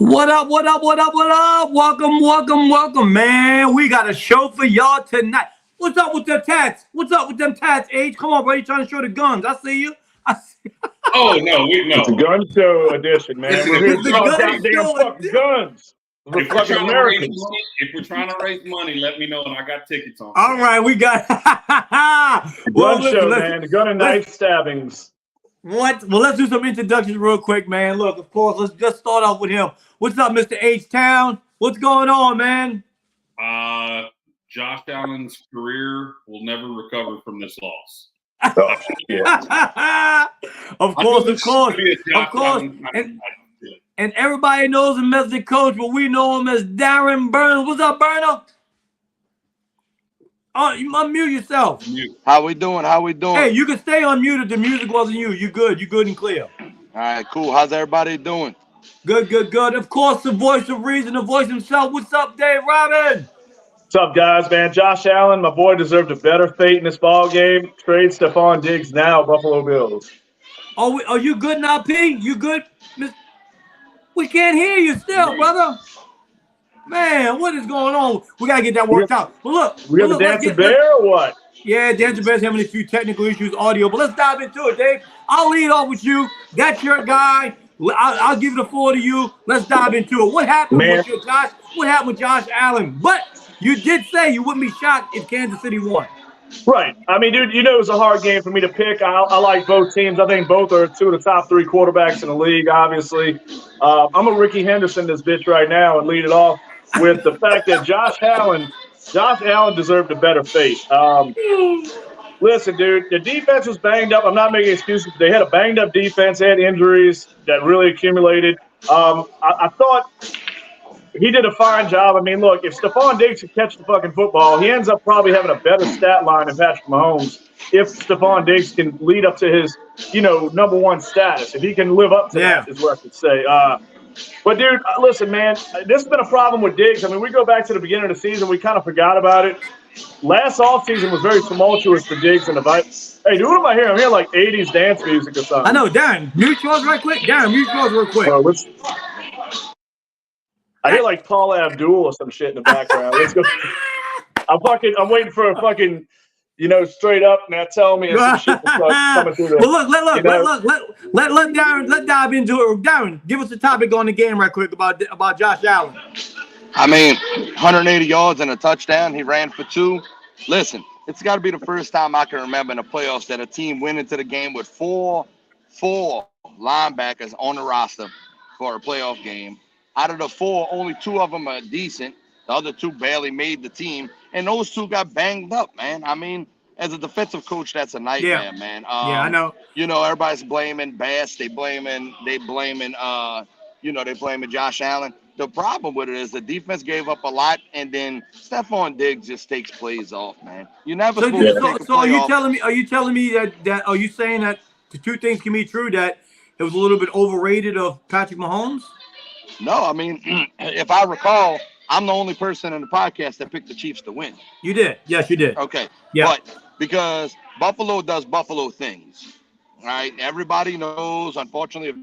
What up, what up, what up, what up? Welcome, man. We got a show for y'all tonight. What's up with them tats? What's up with them tats, H? Come on, bro. You trying to show the guns. I see you. Oh, no, It's a gun show edition, man. We're here to talk goddamn fucking guns. We're fucking Americans. If we're trying to raise money, let me know, and I got tickets on. All right, we got gun show, man. The gun and knife stabbings. What? Well, let's do some introductions real quick, man. Look, of course, let's just start off with him. What's up, Mr. H-Town? What's going on, man? Josh Allen's career will never recover from this loss. Oh, yeah. Of course. And everybody knows him as the coach, but we know him as Darren Burns. What's up, Burner? Oh, you unmute yourself. How we doing? Hey, you can stay unmuted. The music wasn't you. You good and clear. All right, cool. How's everybody doing? Good. Of course, the voice of reason, the voice himself. What's up, Dave Robin? What's up, guys, man? Josh Allen, my boy, deserved a better fate in this ball game. Trade Stephon Diggs now, Buffalo Bills. Are you good now, P? You good? We can't hear you still, brother. Man, what is going on? We got to get that worked out. But look. We have a dancing bear or what? Yeah, dancing bear's having a few technical issues, audio. But let's dive into it, Dave. I'll lead off with you. That's your guy. I'll give the floor to you. Let's dive into it. What happened with your Josh? What happened with Josh Allen? But you did say you wouldn't be shocked if Kansas City won. Right. I mean, dude, you know it was a hard game for me to pick. I like both teams. I think both are two of the top three quarterbacks in the league, obviously. I'm a Ricky Henderson this bitch right now and lead it off with the fact that Josh Allen deserved a better fate. Listen, dude, the defense was banged up. I'm not making excuses. They had a banged-up defense. They had injuries that really accumulated. I thought he did a fine job. I mean, look, if Stephon Diggs could catch the fucking football, he ends up probably having a better stat line than Patrick Mahomes if Stephon Diggs can lead up to his, number one status. If he can live up to that is what I could say. But, dude, listen, man, this has been a problem with Diggs. I mean, we go back to the beginning of the season. We kind of forgot about it. Last offseason was very tumultuous for Diggs and the Vikings. Hey, dude, what am I hearing? I'm hearing like 80s dance music or something. I know, Darren. Mute yours right quick. Mute yours real quick. I hear like Paula Abdul or some shit in the background. Let's go. I'm waiting for a fucking, straight up now tell me some shit coming through there. Well, let Darren dive into it. Darren, give us the topic on the game right quick about Josh Allen. I mean, 180 yards and a touchdown. He ran for 2. Listen, it's got to be the first time I can remember in the playoffs that a team went into the game with four linebackers on the roster for a playoff game. Out of the 4, only 2 of them are decent. The other 2 barely made the team, and those 2 got banged up, man. I mean, as a defensive coach, that's a nightmare, man. I know. Everybody's blaming Bass. They blaming Josh Allen. The problem with it is the defense gave up a lot, and then Stephon Diggs just takes plays off, man. You never. So are you telling me? Are you telling me that? Are you saying that the 2 things can be true? That it was a little bit overrated of Patrick Mahomes? No, I mean, if I recall, I'm the only person in the podcast that picked the Chiefs to win. You did. Yes, you did. Okay. Yeah. But because Buffalo does Buffalo things, right? Everybody knows. Unfortunately, if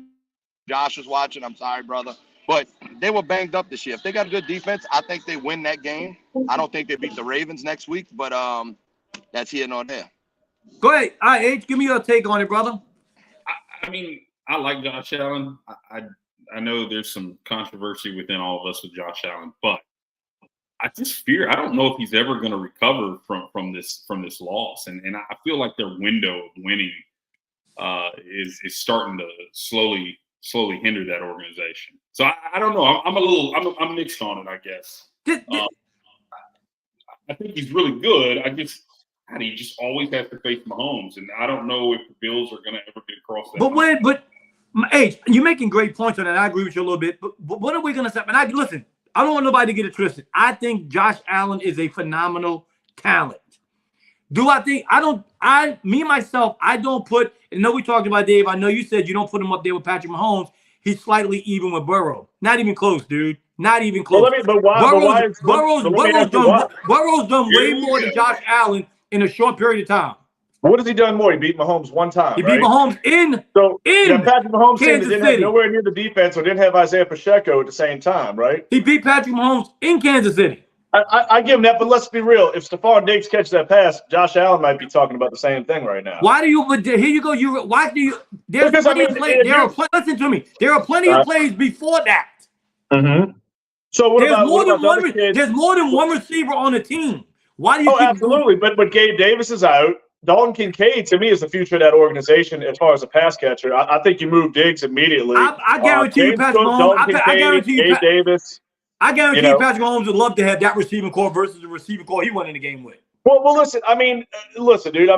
Josh is watching, I'm sorry, brother. But they were banged up this year. If they got a good defense, I think they win that game. I don't think they beat the Ravens next week, but that's here nor there. Go ahead. All right, H, give me your take on it, brother. I mean, I like Josh Allen. I know there's some controversy within all of us with Josh Allen, but I just fear I don't know if he's ever going to recover from this loss, and I feel like their window of winning is starting to slowly slowly hinder that organization. So I don't know. I'm mixed on it, I guess. I think he's really good. He just always has to face Mahomes, and I don't know if the Bills are going to ever get across that. But H, you're making great points on that. I agree with you a little bit. But what are we going to say? And listen, I don't want nobody to get it twisted. I think Josh Allen is a phenomenal talent. Do I think I don't put, and know we talked about Dave. I know you said you don't put him up there with Patrick Mahomes. He's slightly even with Burrow. Not even close, dude. Not even close. Burrow's done way more than Josh Allen in a short period of time. What has he done more? He beat Mahomes one time. He beat Mahomes in Patrick Mahomes Kansas didn't City. have nowhere near the defense or didn't have Isaiah Pacheco at the same time, right? He beat Patrick Mahomes in Kansas City. I give him that, but let's be real. If Stephon Diggs catches that pass, Josh Allen might be talking about the same thing right now. Why do you? But here you go. Why do you? There's because, plenty of plays. Listen to me. There are plenty of plays before that. Mm-hmm. So there's more than one receiver on the team. Why do you? Absolutely. But Gabe Davis is out. Dalton Kincaid, to me, is the future of that organization as far as a pass catcher. I think you move Diggs immediately. I guarantee you, Patrick Mahomes. I guarantee you, Gabe Davis. I guarantee you, Patrick Mahomes would love to have that receiving core versus the receiving core he went in the game with. Well, listen, dude.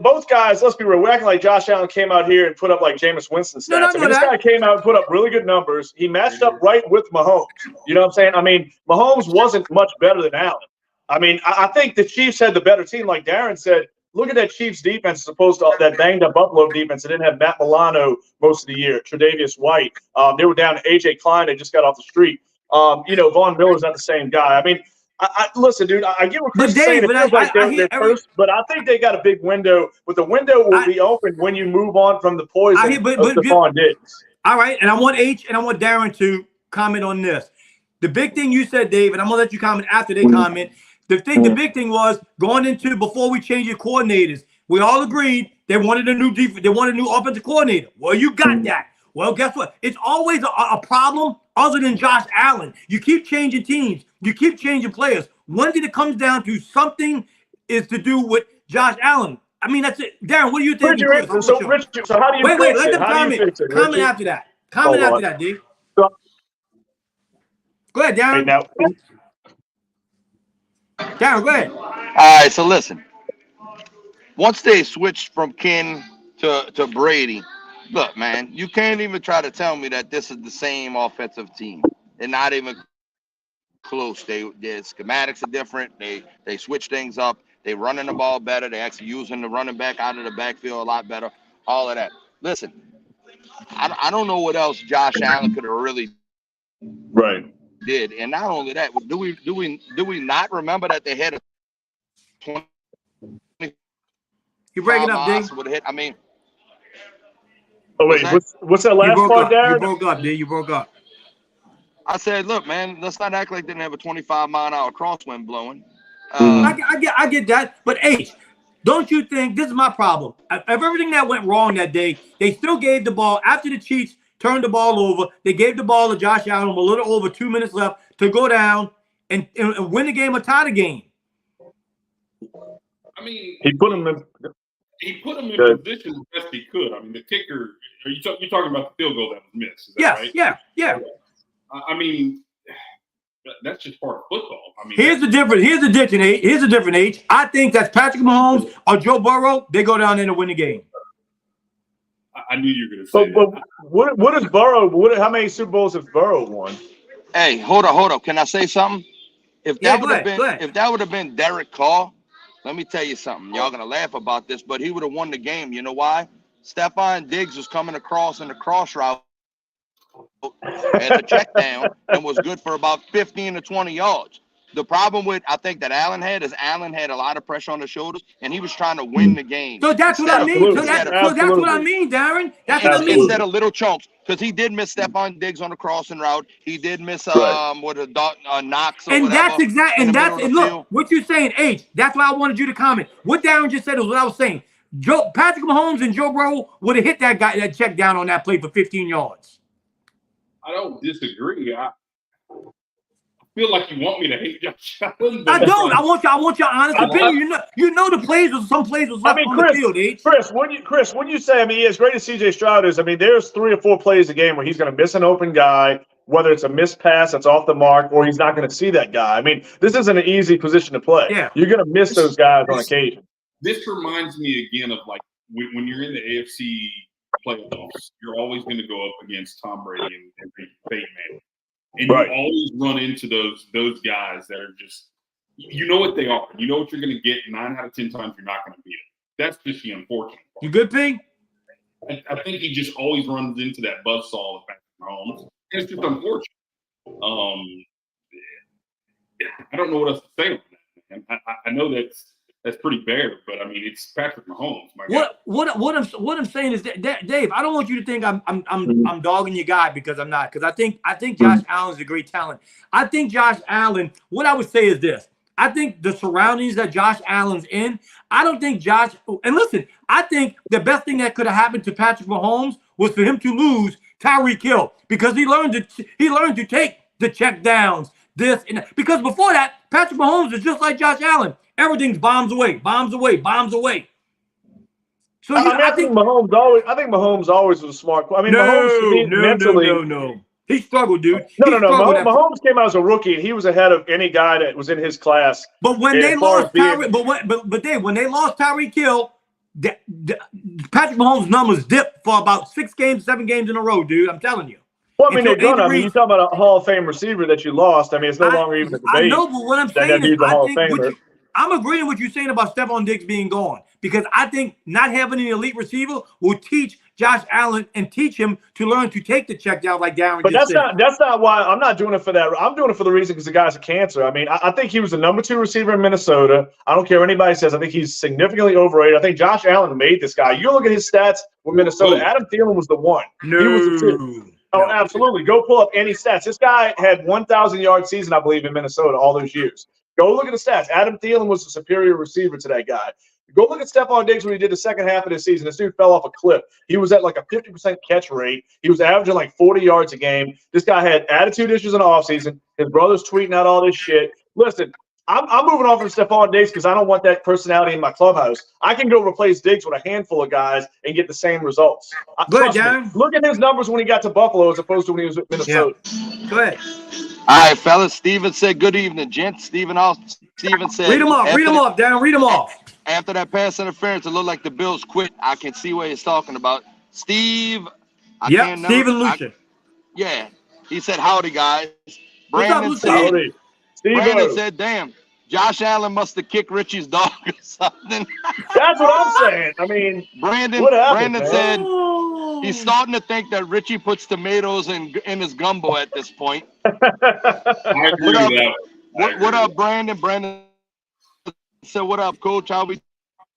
Both guys, let's be real. We're acting like Josh Allen came out here and put up like Jameis Winston stats. This guy came out and put up really good numbers. He matched up right with Mahomes. You know what I'm saying? Mahomes wasn't much better than Allen. I think the Chiefs had the better team. Like Darren said, look at that Chiefs defense as opposed to that banged-up Buffalo defense. They didn't have Matt Milano most of the year, Tre'Davious White. They were down to A.J. Klein. They just got off the street. Von Miller's not the same guy. Listen, dude, I get what Chris is saying. It feels like they're first, but I think they got a big window. But the window will be open when you move on from the poison of Stephon Diggs. All right, and I want H and I want Darren to comment on this. The big thing you said, Dave, and I'm going to let you comment after they comment. The big thing was going into before we changed your coordinators. We all agreed they wanted a new defense. They wanted a new offensive coordinator. Well, you got that. Well, guess what? It's always a problem other than Josh Allen. You keep changing teams. You keep changing players. One thing that comes down to something is to do with Josh Allen. That's it. Darren, what do you think? So how do you wait, let them comment. Comment after that. Comment after that, D. Go ahead, Darren. Darren, go ahead. All right, so listen. Once they switched from Ken to Brady, look, man, you can't even try to tell me that this is the same offensive team. They're not even close. Their schematics are different. They switch things up. They're running the ball better. They're actually using the running back out of the backfield a lot better. All of that. Listen, I don't know what else Josh Allen could have really did. And not only that, do we not remember that they had a 20? You're breaking up, D. Oh, wait, what's that last part, Darren? You broke up, D. You broke up. I said, look, man, let's not act like they didn't have a 25-mile-an-hour crosswind blowing. I get that. But, H, don't you think this is my problem? Of everything that went wrong that day, they still gave the ball after the Chiefs turned the ball over. They gave the ball to Josh Allen with a little over 2 minutes left to go down and win the game or tie the game. He put him in. He put him in position as best he could. The kicker. You're talking about the field goal that was missed. Is that right? Yeah. That's just part of football. Here's the difference. Here's the different H. I think that's Patrick Mahomes or Joe Burrow. They go down there to win the game. I knew you were going to say that. What is Burrow? How many Super Bowls has Burrow won? Hey, hold up. Can I say something? If that would have been Derek Carr, let me tell you something. Y'all gonna laugh about this, but he would have won the game. You know why? Stephon Diggs was coming across in the cross route and the check down and was good for about 15 to 20 yards. The problem I think that Allen had is Allen had a lot of pressure on his shoulders, and he was trying to win the game. So that's what I mean. So that's what I mean, Darren. That's what I mean. Instead of little chunks, because he did miss Stephon Diggs on the crossing route. He did miss Knox. And that's exactly. And look, what you're saying, H. That's why I wanted you to comment. What Darren just said is what I was saying. Patrick Mahomes and Joe Burrow would have hit that check down on that play for 15 yards. I don't disagree. feel like you want me to hate Josh Allen. I don't. I want your honest opinion. You know the plays was some plays was left on the field, H. Chris, when you say, I mean, as great as CJ Stroud is, I mean, there's 3 or 4 plays a game where he's going to miss an open guy, whether it's a missed pass that's off the mark or he's not going to see that guy. I mean, this isn't an easy position to play. Yeah. You're going to miss those guys on occasion. This reminds me again of like when you're in the AFC playoffs, you're always going to go up against Tom Brady and Peyton Manning. And you always run into those guys that are just, you know what they are. You know what you're going to get. 9 out of 10 times you're not going to beat them. That's just the unfortunate part. You good, Ping? I think he just always runs into that buzzsaw of Patrick Mahomes. And it's just unfortunate. I don't know what else to say on that, man. I know that's pretty bare, but I mean it's Patrick Mahomes. What I'm saying is that Dave, I don't want you to think I'm dogging your guy because I'm not. Because I think Josh Allen's a great talent. I think Josh Allen. What I would say is this. I think the surroundings that Josh Allen's in, I don't think Josh – and listen, I think the best thing that could have happened to Patrick Mahomes was for him to lose Tyreek Hill because he learned to take the check downs, this and that. Because before that, Patrick Mahomes is just like Josh Allen. Everything's bombs away, bombs away, bombs away. So I think Mahomes always was a smart. I mean, Mahomes mentally. No. He struggled, dude. No. Mahomes came out as a rookie, and he was ahead of any guy that was in his class. But when they lost Tyreek, but Dave, when they lost Tyreek Hill, Patrick Mahomes' numbers dipped for about 6 games, 7 games in a row, dude. I'm telling you. Well, I mean, they're gonna. I mean, you talk about a Hall of Fame receiver that you lost. I mean, it's no longer even a debate. I know, but what I'm saying is, I'm agreeing with you saying about Stephon Diggs being gone because I think not having an elite receiver will teach Josh Allen and teach him to learn to take the check down like Darren. But that's not why I'm not doing it for that. I'm doing it for the reason because the guy's a cancer. I mean, I think he was the number 2 receiver in Minnesota. I don't care what anybody says. I think he's significantly overrated. I think Josh Allen made this guy. You look at his stats with Minnesota. Adam Thielen was the 1. No. He was the 2. Oh, absolutely. Go pull up any stats. This guy had 1,000-yard season, I believe, in Minnesota all those years. Go look at the stats. Adam Thielen was a superior receiver to that guy. Go look at Stephon Diggs when he did the second half of the season. This dude fell off a cliff. He was at like a 50% catch rate. He was averaging like 40 yards a game. This guy had attitude issues in the offseason. His brother's tweeting out all this shit. Listen, I'm moving on from Stephon Diggs because I don't want that personality in my clubhouse. I can go replace Diggs with a handful of guys and get the same results. Look at his numbers when he got to Buffalo as opposed to when he was with Minnesota. Yeah. Go ahead. All right, fellas. Steven said, good evening, gents. Steven said. Read them off, Darren. Read them off. After that pass interference, it looked like the Bills quit. I can see what he's talking about. Steve. Steven Lucian. Yeah. He said, howdy, guys. Brandon said, damn, Josh Allen must have kicked Richie's dog or something. That's what I'm saying. I mean, Brandon said he's starting to think that Richie puts tomatoes in his gumbo at this point. I agree with that. What up, Brandon? Brandon said, what up, coach? How we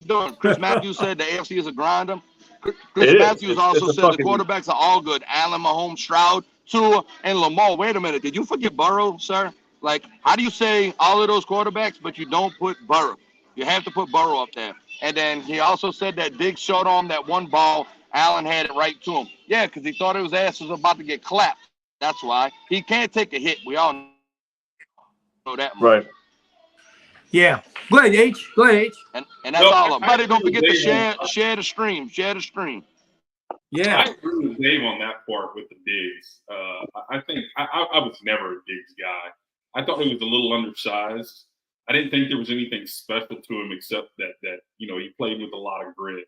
doing? Chris Matthews said the AFC is a grinder. Chris Matthews also said the quarterbacks are all good. Allen, Mahomes, Stroud, Tua, and Lamar. Wait a minute. Did you forget Burrow, sir? Like, how do you say all of those quarterbacks, but you don't put Burrow? You have to put Burrow up there. And then he also said that Diggs showed on that one ball. Allen had it right to him. Yeah, because he thought his ass was about to get clapped. That's why. He can't take a hit. We all know that. Right. Yeah. Go ahead, H. And that's all of them. Buddy, don't forget to share the stream. Yeah. I agree with Dave on that part with the Diggs. I think I was never a Diggs guy. I thought he was a little undersized. I didn't think there was anything special to him except that he played with a lot of grit.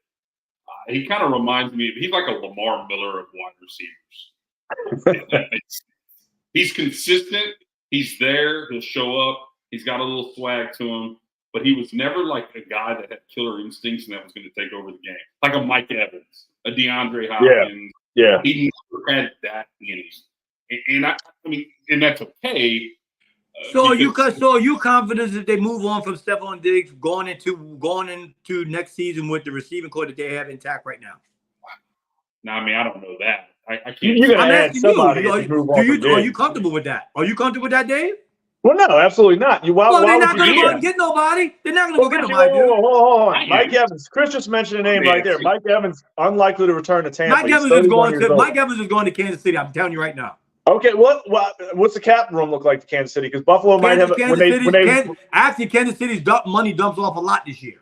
He kind of reminds me he's like a Lamar Miller of wide receivers. He's consistent. He's there. He'll show up. He's got a little swag to him. But he was never like a guy that had killer instincts and that was going to take over the game. Like a Mike Evans, a DeAndre Hopkins. Yeah. He never had that in him. And that's okay. So are you confident that they move on from Stephon Diggs going into next season with the receiving core that they have intact right now? No, I don't know that. I can't. You're going to add somebody. Are you comfortable with that? Are you comfortable with that, Dave? Well, no, absolutely not. They're not going to go and get nobody. They're not going to go get nobody. Hold on. Mike Evans. Chris just mentioned a name right there. Mike Evans, unlikely to return to Tampa. Mike Evans is going to Kansas City. I'm telling you right now. Okay, what's the cap room look like to Kansas City? Because Buffalo might have actually Kansas City's money dumps off a lot this year.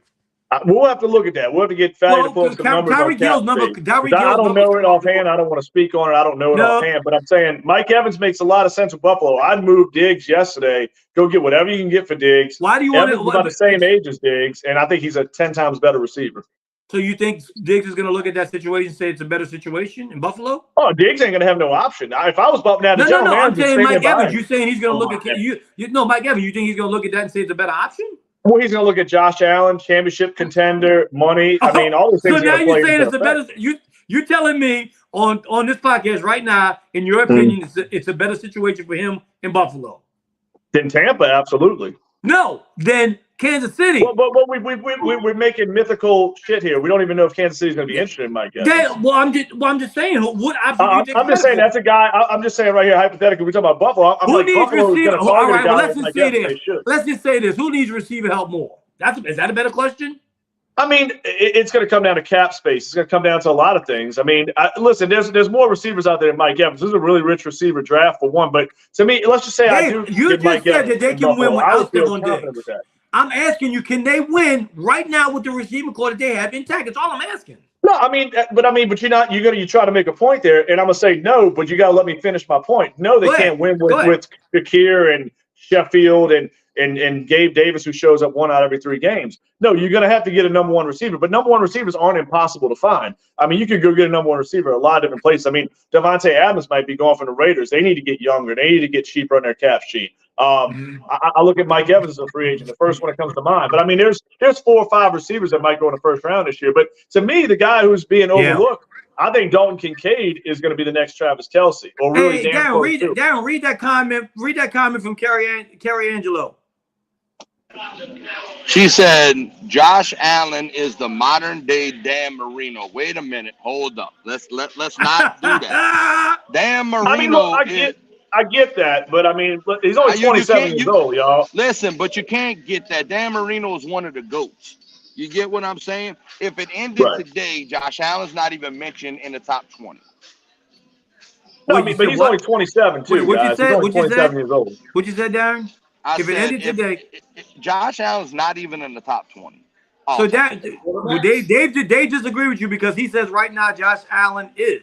We'll have to look at that. We'll have to get Fatty to pull up some numbers. Tyreek Hill's number. I don't know it offhand. I don't want to speak on it. I don't know it offhand. But I'm saying Mike Evans makes a lot of sense with Buffalo. I'd move Diggs yesterday. Go get whatever you can get for Diggs. Why do you Evans want about the same age as Diggs, and I think he's a 10 times better receiver. So you think Diggs is going to look at that situation and say it's a better situation in Buffalo? Oh, Diggs ain't going to have no option. If I was bumping out the general manager, I'm saying Mike Evans. You're saying he's going to look at Mike Evans. You think he's going to look at that and say it's a better option? Well, he's going to look at Josh Allen, championship contender, money. I mean, all those things. So now you're saying it's a better. You're telling me on this podcast right now, in your opinion, it's a better situation for him in Buffalo than Tampa. Absolutely. No, then Kansas City. But we're making mythical shit here. We don't even know if Kansas City's going to be interested in Mike Evans. I'm just saying. What option do you I'm just saying that's a guy. I'm just saying right here, hypothetically, we're talking about Buffalo. Who needs receiver? All right, let's just say this. Let's just say this. Who needs receiver help more? Is that a better question? I mean, it's going to come down to cap space. It's going to come down to a lot of things. I mean, listen, there's more receivers out there than Mike Evans. This is a really rich receiver draft for one. But to me, let's just say you just said that they can win without Stephon Diggs. I'm asking you, can they win right now with the receiver core that they have intact? That's all I'm asking. No, but you're not. You try to make a point there, and I'm gonna say no. But you got to let me finish my point. No, they can't win with Shakir and Sheffield and Gabe Davis, who shows up 1 out of every 3 games. No, you're going to have to get a number 1 receiver. But number 1 receivers aren't impossible to find. I mean, you could go get a number 1 receiver a lot of different places. I mean, Devontae Adams might be going from the Raiders. They need to get younger. They need to get cheaper on their cap sheet. I look at Mike Evans as a free agent, the first one that comes to mind. But, I mean, there's 4 or 5 receivers that might go in the first round this year. But to me, the guy who's being overlooked, I think Dalton Kincaid is going to be the next Travis Kelce. Or really Darren, read that comment. Read that comment from Carrie Angelo. She said, Josh Allen is the modern day Dan Marino. Wait a minute. Hold up. Let's not do that. Dan Marino. I get that, but I mean, he's only 27 years old, y'all. Listen, but you can't get that. Dan Marino is one of the GOATs. You get what I'm saying? If it ended today, Josh Allen's not even mentioned in the top 20. No, but he's only 27 too. What you said? What you said? Years old. What you said, Darren? If it ended today, Josh Allen's not even in the top 20. So that Dave disagree with you because he says right now Josh Allen is.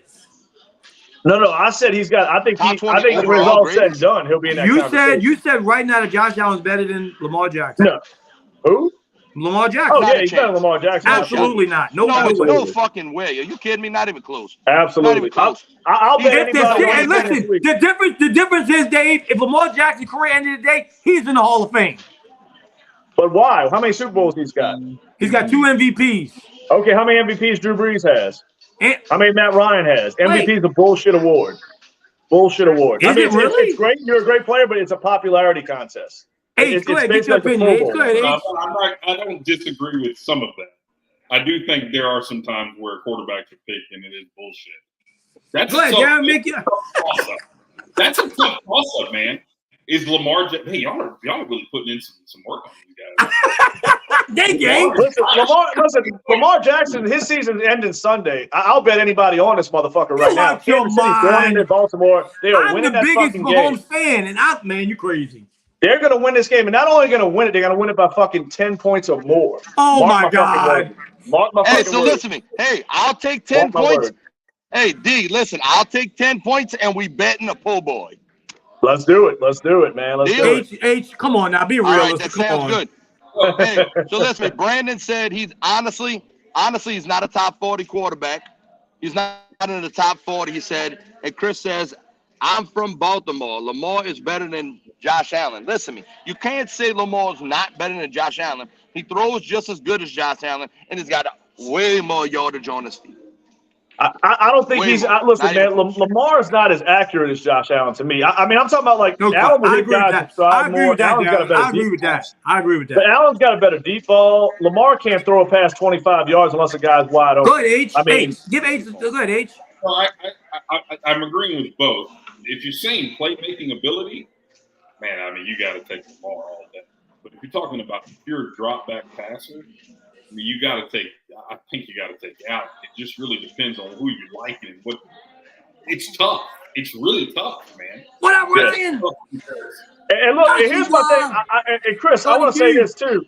No, I said he's got. I think when it's all said and done, he'll be in that conversation. You said right now that Josh Allen's better than Lamar Jackson. No, who? Lamar Jackson. Oh yeah, he's better than Lamar Jackson. Absolutely not. No fucking way. Are you kidding me? Not even close. Absolutely. Not even close. I'll bet anybody. And listen, the difference is, Dave, if Lamar Jackson's career ended today, he's in the Hall of Fame. But why? How many Super Bowls he's got? He's got 2 MVPs. Okay, how many MVPs Drew Brees has? How many Matt Ryan has? MVP is a bullshit award. Bullshit award. Is it really? It's great. You're a great player, but it's a popularity contest. Go ahead, get your opinion. Go ahead, I don't disagree with some of that. I do think there are some times where quarterbacks are picked and it is bullshit. That's go ahead, Darren, make it. That's a tough toss-up, man. Is Lamar Jackson? Hey, y'all are really putting in some work on these guys. Lamar Jackson, his season ending Sunday. I'll bet anybody on this motherfucker right now. Kansas City's going into Baltimore. They are winning that fucking game. I'm the biggest Mahomes fan, and man, you crazy. They're going to win this game, and not only going to win it, they're going to win it by fucking 10 points or more. Oh, my God. Listen to me. Hey, I'll take 10 points. Hey, D, listen, I'll take 10 points, and we betting a po' boy. Let's do it, man. Let's do it. H, come on now, be real. All right, that sounds good. Hey, so listen, Brandon said he's honestly, he's not a top 40 quarterback. He's not in the top 40, he said. And Chris says, I'm from Baltimore. Lamar is better than Josh Allen. Listen to me. You can't say Lamar's not better than Josh Allen. He throws just as good as Josh Allen, and he's got way more yardage on his feet. I don't think listen, man, Lamar is not as accurate as Josh Allen to me. I mean, I'm talking about like Allen will hit guys who stride more. I agree with that. But Allen's got a better deep ball. Lamar can't throw a pass 25 yards unless a guy's wide open. Go ahead, H. Give H. Go ahead, H. Well, I'm agreeing with both. If you're saying playmaking ability, man, I mean, you got to take Lamar all day. But if you're talking about pure drop back passer, I mean, I think you got to take out. It just really depends on who you like and what. It's tough. it's really tough, man. What I'm saying. And look, and here's my thing. And Chris, I want to say this too.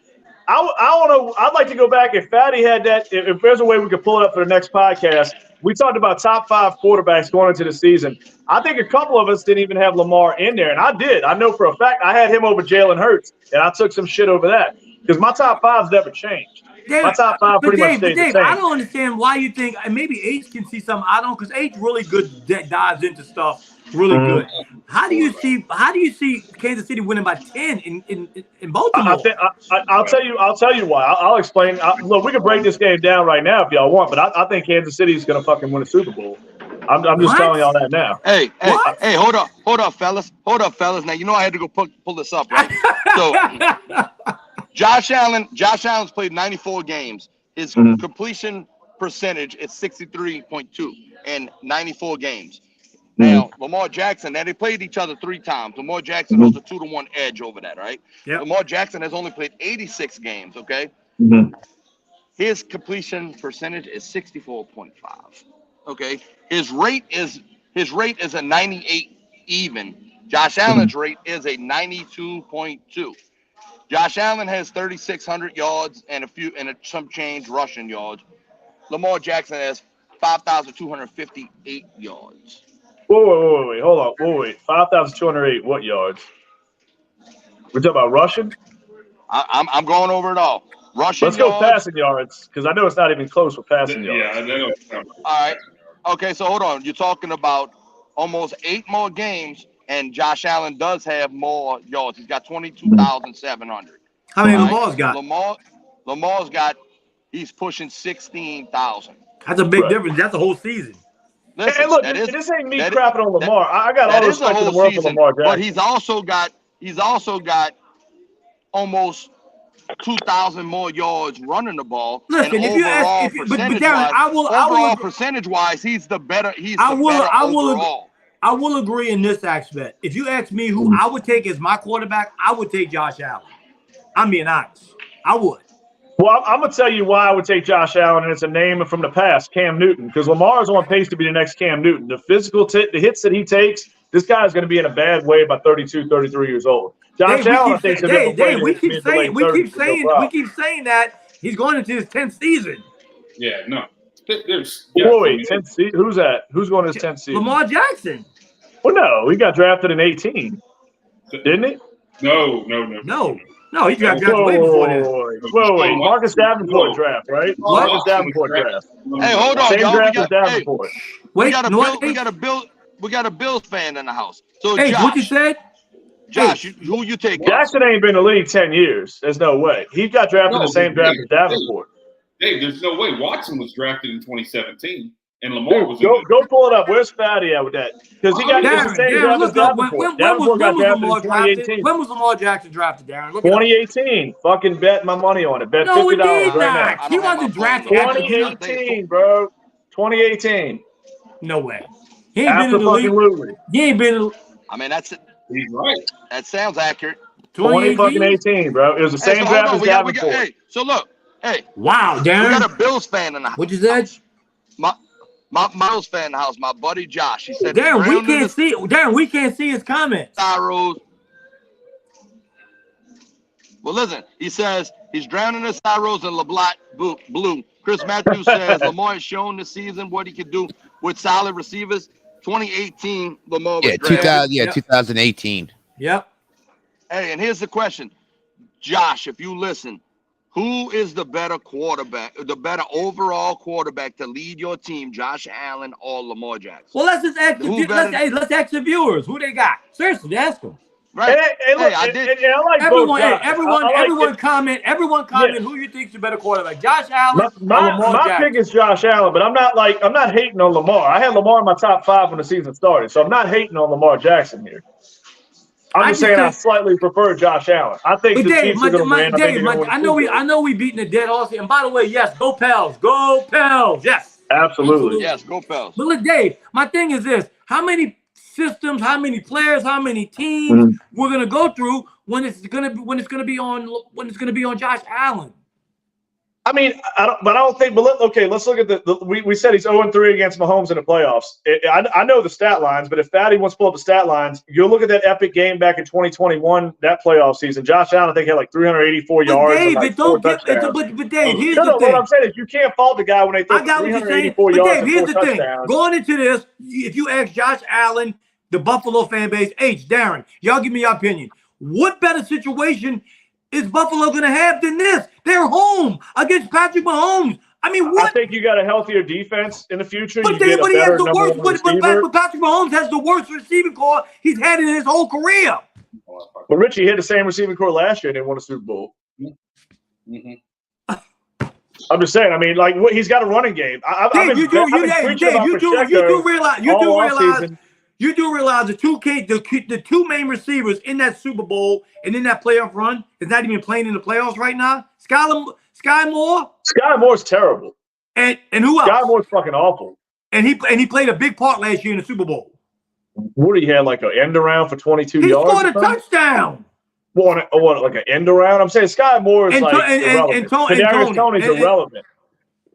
I want to. I'd like to go back. If Fatty had that, if there's a way we could pull it up for the next podcast, we talked about top 5 quarterbacks going into the season. I think a couple of us didn't even have Lamar in there, and I did. I know for a fact I had him over Jalen Hurts, and I took some shit over that because my top 5's never changed. Dave, my top 5 pretty much stayed the same. I don't understand why you think, and maybe H can see something I don't, because H really good dives into stuff. Really good. How do you see Kansas City winning by 10 in Baltimore? I'll tell you why. I'll explain. Look, we can break this game down right now if y'all want, but I think Kansas City is going to fucking win a Super Bowl. I'm just telling y'all that now. Hey, hold up, fellas. Now you know I had to go pull this up, right? So Josh Allen's played 94 games. His completion percentage is 63.2 in 94 games. Now, Lamar Jackson, they played each other 3 times. Lamar Jackson holds a 2-1 edge over that, right? Yep. Lamar Jackson has only played 86 games, okay? His completion percentage is 64.5. Okay? His rate is a 98 even. Josh Allen's rate is a 92.2. Josh Allen has 3,600 yards and some change rushing yards. Lamar Jackson has 5,258 yards. Wait. Hold on. Wait. 5,208 what yards? We're talking about rushing? I'm going over it all. Rushing Let's go passing yards, because I know it's not even close with passing yards. Yeah, I know. All right. Okay, so hold on. You're talking about almost 8 more games, and Josh Allen does have more yards. He's got 22,700. How many Lamar's got? Lamar's got, he's pushing 16,000. That's a big difference. That's a whole season. Listen, and look, this ain't me crapping on Lamar. I got all the respect in the world for Lamar Jackson. But he's also got almost 2,000 more yards running the ball. Listen, percentage-wise, he's the better. I will agree in this aspect. If you ask me who I would take as my quarterback, I would take Josh Allen. I'm being honest. I would. Well, I'm going to tell you why I would take Josh Allen, and it's a name from the past, Cam Newton, because Lamar is on pace to be the next Cam Newton. The physical the hits that he takes, this guy is going to be in a bad way by 32, 33 years old. Josh Allen, I think, we keep saying that he's going into his 10th season. Yeah, no. Wait, 10th season? Who's that? Who's going to his 10th season? Lamar Jackson. Well, no, he got drafted in 18, didn't he? No, he got drafted way before this. Wait. Marcus Davenport draft, right? What? Marcus Davenport draft. Hey, hold on, Same y'all. draft as Davenport. We got a Bills fan in the house. So, hey, Josh, what you said? Josh, who you take? Jackson ain't been in the league 10 years. There's no way. He got drafted in the same draft as Davenport. Hey, there's no way. Watson was drafted in 2017. And Lamar was go pull it up. Where's Fatty at with that? Because he got the same draft as Davenport. Davenport got drafted in 2018. When was Lamar Jackson drafted, Darren? 2018. Fucking bet my money on it. Bet $50 right now. He wasn't drafted. 2018, bro. 2018. No way. He ain't been in the league. He ain't been. I mean, that's it. He's right. That sounds accurate. 2018, bro. It was the same draft as Davenport. So look. Hey. Wow, Darren. We got a Bills fan in the house. What you said? My Bills fan in the house, my buddy Josh. He said, Darren, we can't see his comments. Well, listen, he says he's drowning in sorrows and LeBlanc blue. Chris Matthews says Lamar has shown this season what he can do with solid receivers. 2018, Lamar was drafted. 2018. Yep. Hey, and here's the question. Josh, if you listen, who is the better quarterback, the better overall quarterback to lead your team, Josh Allen or Lamar Jackson? Well, let's just ask let's ask the viewers who they got. Seriously, ask them. Right. I like everyone comment who you think is the better quarterback. Josh Allen or Lamar Jackson. My pick is Josh Allen, but I'm not hating on Lamar. I had Lamar in my top 5 when the season started, so I'm not hating on Lamar Jackson here. I'm just saying I slightly prefer Josh Allen. I think the Chiefs are going to win. I know we beating the dead all season. And by the way, yes, go Pels. Go Pels. Yes. Absolutely. Yes, go Pels. But look, Dave, my thing is this. How many systems, how many players, how many teams we're gonna go through when it's gonna be on Josh Allen? I mean, I don't think. But let's look at we said he's 0-3 against Mahomes in the playoffs. I know the stat lines, but if Fatty wants to pull up the stat lines, you'll look at that epic game back in 2021, that playoff season. Josh Allen, I think, had like 384 yards. Dave, and like don't four get touchdowns. But Dave, here's the thing. What I'm saying is you can't fault the guy when they throw 384 yards Dave, and here's 4 the touchdowns. thing. Going into this, if you ask Josh Allen, the Buffalo fan base, Darren, y'all give me your opinion. What better situation is Buffalo going to have than this? They're home against Patrick Mahomes. I mean, what? I think you got a healthier defense in the future. But he has the worst. But Patrick Mahomes has the worst receiving core he's had in his whole career. But Richie had the same receiving core last year and they won a Super Bowl. Mm-hmm. I'm just saying. I mean, like, he's got a running game. You do realize the two main receivers in that Super Bowl and in that playoff run is not even playing in the playoffs right now. Sky Moore. Sky Moore's terrible. And who else? Sky Moore's fucking awful. And he played a big part last year in the Super Bowl. What, he had like an end around for 22 yards? He scored a touchdown. What, like an end around? I'm saying Sky Moore is irrelevant. Kadarius Toney's irrelevant.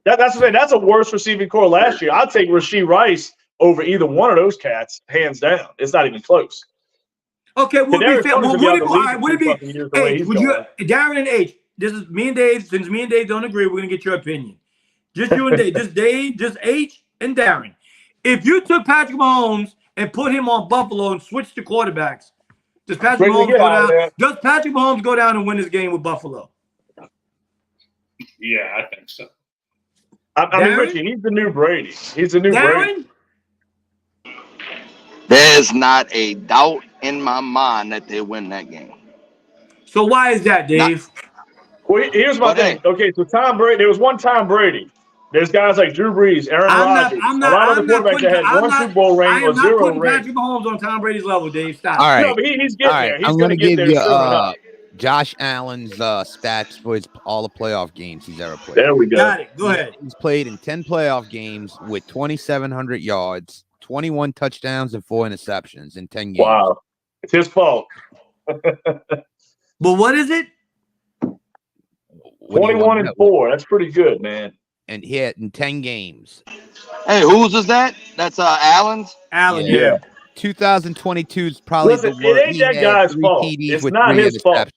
That's what I'm saying. That's a worse receiving core last year. I'd take Rashee Rice over either one of those cats, hands down. It's not even close. Okay, would it be Darren and H? This is me and Dave. Since me and Dave don't agree, we're gonna get your opinion. Just you and Dave, just H and Darren. If you took Patrick Mahomes and put him on Buffalo and switched to quarterbacks, does Patrick Mahomes go down and win this game with Buffalo? Yeah, I think so. I mean, Richie, he's the new Brady. He's the new Brady. There's not a doubt in my mind that they win that game. So why is that, Dave? Well, here's my thing. Okay, so Tom Brady. There was one Tom Brady. There's guys like Drew Brees, Aaron Rodgers. A lot of the quarterbacks that had one Super Bowl ring or 0 ring. Patrick Mahomes on Tom Brady's level, Dave. Stop. All right. No, but he's getting there. He's I'm going to give you Josh Allen's stats for all the playoff games he's ever played. There we go. Got it. Go ahead. He's played in 10 playoff games with 2,700 yards, 21 touchdowns, and 4 interceptions in 10 games. Wow. It's his fault. But what is it? 21-4. That's pretty good, man. And he had in 10 games. Hey, whose is that? That's Allen's? Allen, yeah. 2022 is probably the worst. It ain't that guy's fault. It's not his fault.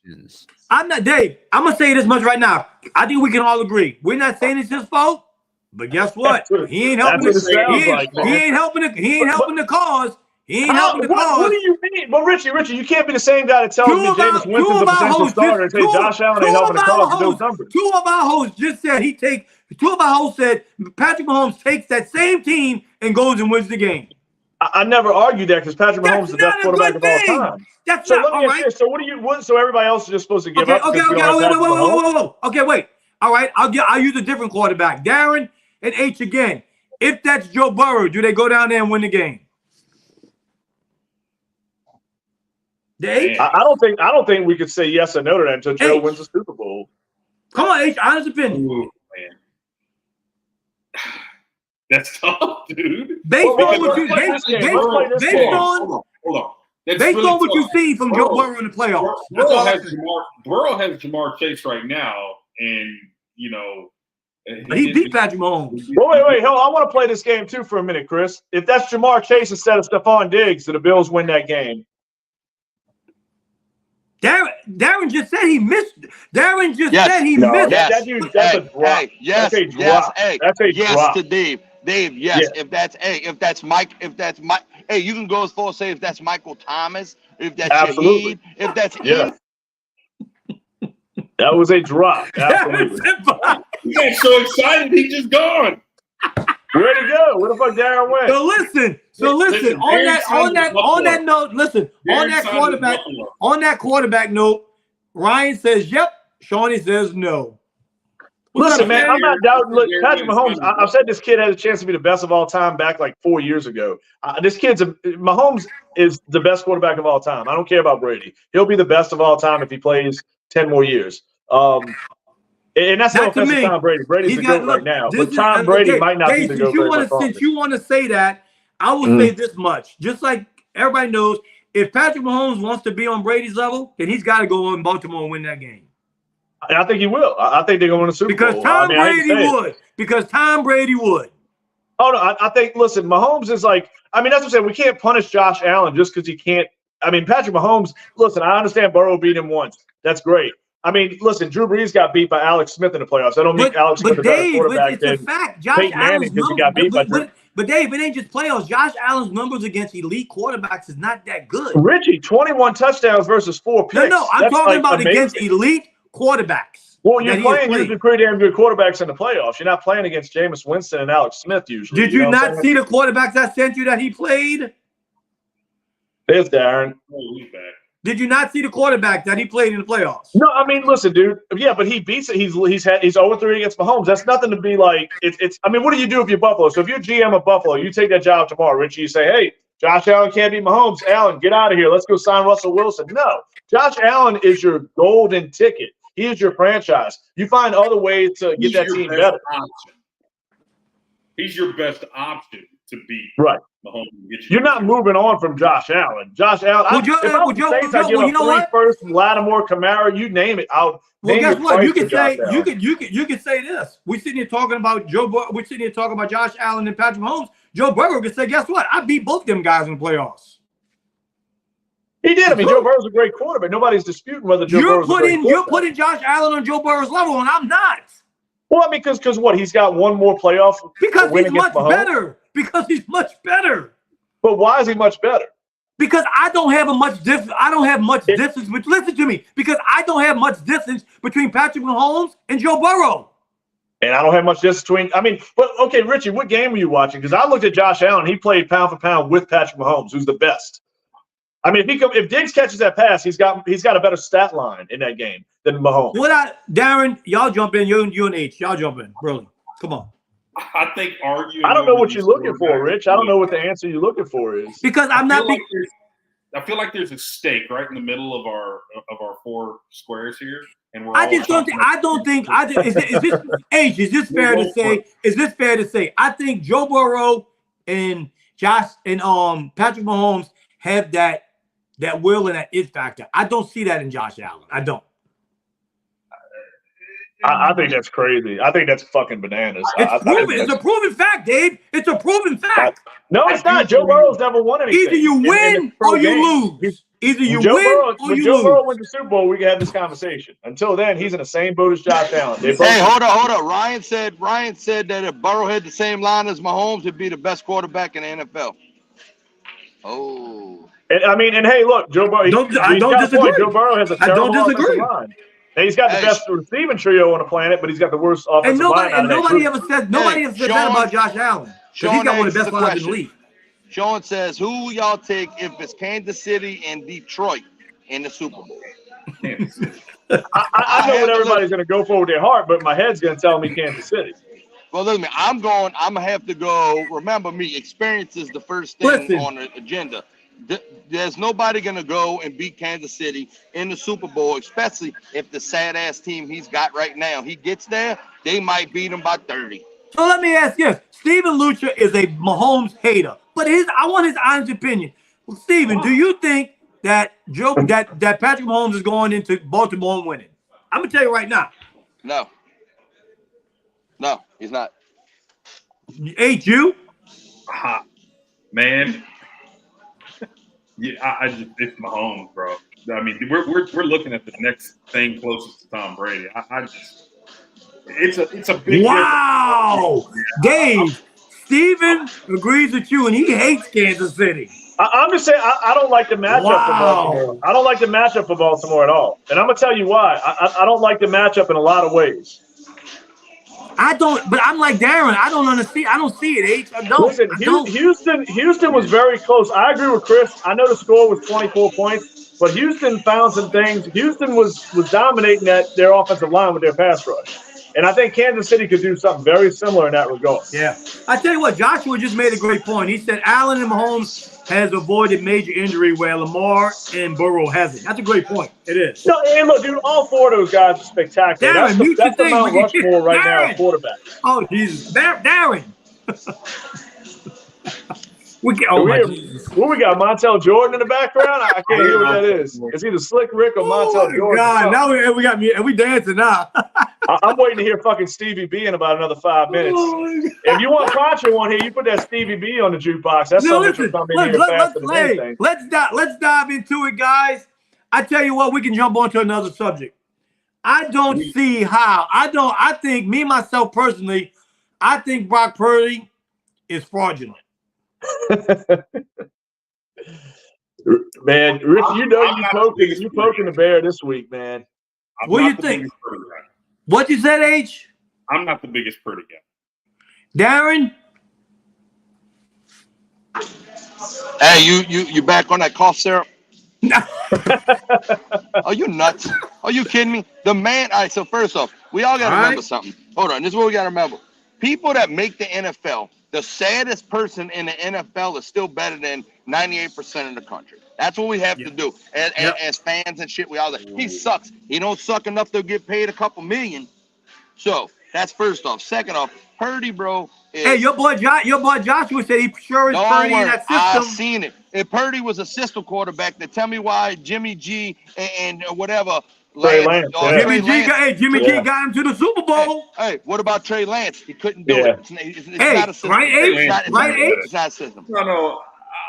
I'm not, Dave. I'm gonna say this much right now. I think we can all agree. We're not saying it's his fault, but guess what? He ain't helping. He ain't helping the cause. He ain't helping the cause. What do you mean? Well, Richie, you can't be the same guy that tells me Jameis Winston's a potential starter and say Josh Allen ain't helping the cause with those numbers. Two of our hosts just said Patrick Mahomes takes that same team and goes and wins the game. I never argued that because Patrick Mahomes is the best quarterback of all time. That's so not all right. So so everybody else is just supposed to give up? Okay, wait. All right, I'll use a different quarterback. Darren and H again. If that's Joe Burrow, do they go down there and win the game? H? I don't think we could say yes or no to that until Joe wins the Super Bowl. Come on, H, honest opinion. Ooh, man. That's tough, dude. Based on what you see from Joe Burrow in the playoffs. Burrow has Jamar Chase right now, and but he beat Patrick Mahomes. Wait, hell, I want to play this game too for a minute, Chris. If that's Jamar Chase instead of Stephon Diggs, do the Bills win that game? Darren just said he missed. Darren just said he missed. That's a drop. Yes to Dave. Dave, yes. If that's Mike, hey, you can go as far as say if that's Michael Thomas, if that's Shaheed, if that's Ian. That was a drop. Absolutely. He got so excited, he just gone. Where'd he go? Where the fuck Darren went? So listen. On that quarterback note, Ryan says yep. Shawnee says no. Listen, man, I'm not doubting. Look, Patrick Mahomes. I've said this kid has a chance to be the best of all time back like 4 years ago. Mahomes is the best quarterback of all time. I don't care about Brady. He'll be the best of all time if he plays 10 more years. And that's no offense to Tom Brady. Brady's the GOAT right now. But Tom Brady might not be the GOAT. Since you want to say that, I will say this much. Just like everybody knows, if Patrick Mahomes wants to be on Brady's level, then he's got to go in Baltimore and win that game. And I think he will. I think they're going to win a Super Because Bowl. Tom I hate to Brady say it. would. Because Tom Brady would. Oh, no, I think, listen, Mahomes is like, I mean, that's what I'm saying. We can't punish Josh Allen just because he can't. I mean, Patrick Mahomes, listen, I understand Burrow beat him once. That's great. I mean, listen, Drew Brees got beat by Alex Smith in the playoffs. I don't make Alex Smith a better Dave, quarterback it's a than fact. Josh Peyton Manning Allen's because he got beat by Drew. but Dave, it ain't just playoffs. Josh Allen's numbers against elite quarterbacks is not that good. Richie, 21 touchdowns versus 4 picks. No, I'm talking about against elite quarterbacks. Well, you're playing usually pretty damn good quarterbacks in the playoffs. You're not playing against Jameis Winston and Alex Smith usually. Did you not see the quarterbacks I sent you that he played? There's Darren. Did you not see the quarterback that he played in the playoffs? No, I mean, listen, dude. Yeah, but he beats it. He's 0-3 against Mahomes. That's nothing to be like. It's. I mean, what do you do if you're Buffalo? So if you're GM of Buffalo, you take that job tomorrow, Richie. You say, hey, Josh Allen can't beat Mahomes. Allen, get out of here. Let's go sign Russell Wilson. No, Josh Allen is your golden ticket. He is your franchise. You find other ways to get that team better. He's your best option to beat Mahomes. You're not moving on from Josh Allen. Josh Allen. I'd give up 3 first from Lattimore, Kamara, you name it. Well, guess what? You can say this. We're sitting here talking about we're sitting here talking about Josh Allen and Patrick Mahomes. Joe Burrow can say, guess what? I beat both them guys in the playoffs. He did. I mean, Joe Burrow's a great quarterback. Nobody's disputing whether Joe Burrow's a great quarterback. You're putting Josh Allen on Joe Burrow's level, and I'm not. Well, I mean, because what? He's got one more playoff. Because he's much better. Because he's much better. But why is he much better? Because I don't have much distance. But listen to me. Because I don't have much distance between Patrick Mahomes and Joe Burrow. And I don't have much distance between. I mean, but okay, Richie, what game were you watching? Because I looked at Josh Allen. He played pound for pound with Patrick Mahomes, who's the best. I mean, if Diggs catches that pass, he's got a better stat line in that game than Mahomes. Darren, y'all jump in. You and H, y'all jump in. Really, come on. I think arguing. I don't know what you're looking for, Rich. I don't know what the answer you're looking for is. Because I'm not. I feel like there's a stake right in the middle of our 4 squares here, and we're. Is this fair to say? Is this fair to say? I think Joe Burrow and Patrick Mahomes have that will and that it factor. I don't see that in Josh Allen. I don't. I think that's crazy. I think that's fucking bananas. It's proven. It's a proven fact, Dave. It's a proven fact. No, it's not. Joe Burrow's never won anything. Either you win or you lose. Either you win or you lose. Joe Burrow wins the Super Bowl, we can have this conversation. Until then, he's in the same boat as Josh Allen. Hey, hold on. Ryan said that if Burrow had the same line as Mahomes, he'd be the best quarterback in the NFL. Oh. And hey, look, Joe Burrow. I don't disagree. Joe Burrow has a terrible offensive line. And he's got the best receiving trio on the planet, but he's got the worst offensive line. And nobody ever said that about Josh Allen. Because he's got one of the best lines in the league. Sean says, who will y'all take if it's Kansas City and Detroit in the Super Bowl? I know what everybody's going to go for with their heart, but my head's going to tell me Kansas City. Well, listen, I'm going to have to go. Remember me, experience is the first thing on the agenda. There's nobody going to go and beat Kansas City in the Super Bowl, especially if the sad-ass team he's got right now. He gets there, they might beat him by 30. So let me ask you, Steven Lucha is a Mahomes hater, but I want his honest opinion. Well, Steven, do you think that that Patrick Mahomes is going into Baltimore and winning? I'm going to tell you right now. No, he's not. Ain't you? Man. Yeah, it's Mahomes, bro. I mean, we're looking at the next thing closest to Tom Brady. It's a big wow, Dave. Steven agrees with you, and he hates Kansas City. I'm just saying I don't like the matchup for Baltimore. I don't like the matchup for Baltimore at all, and I'm gonna tell you why. I don't like the matchup in a lot of ways. I don't, but I'm like Darren. I don't understand. I don't see it, H. I don't. Listen, Houston was very close. I agree with Chris. I know the score was 24 points, but Houston found some things. Houston was dominating their offensive line with their pass rush. And I think Kansas City could do something very similar in that regard. Yeah. I tell you what, Joshua just made a great point. He said Allen and Mahomes has avoided major injury where Lamar and Burrow hasn't. That's a great point. It is. No, and look, dude, all 4 of those guys are spectacular. Darren, that's the Mount Rushmore right now, quarterback. Oh, Jesus. Darren. We got Montel Jordan in the background. I can't hear what that is. It's either Slick Rick or Montel Jordan. God, now we got me, and we dancing now. I'm waiting to hear fucking Stevie B in about another 5 minutes. If you want Contra on here, you put that Stevie B on the jukebox. That's something that will come in here faster than anything. Let's dive into it, guys. I tell you what, we can jump on to another subject. I don't see how. I think, me, myself, personally, I think Brock Purdy is fraudulent. Man, Rich, you poking the bear this week, man. What do you think? What you said, H? I'm not the biggest Purdy guy. Darren? Hey, you back on that cough syrup? Are you nuts? Are you kidding me? The man. All right. So first off, we all got to remember something. Hold on. This is what we got to remember. People that make the NFL, the saddest person in the NFL is still better than 98% of the country. That's what we have to do as fans and shit. We all like, he sucks. He don't suck enough to get paid a couple million. So that's first off. Second off, Purdy, bro. Hey, your boy Joshua said he sure is Purdy in that system. I've seen it. If Purdy was a system quarterback, then tell me why Jimmy G and whatever. Trey Lance. Jimmy G got him to the Super Bowl. Hey, what about Trey Lance? He couldn't do it. It's not a system. It's not a system. No.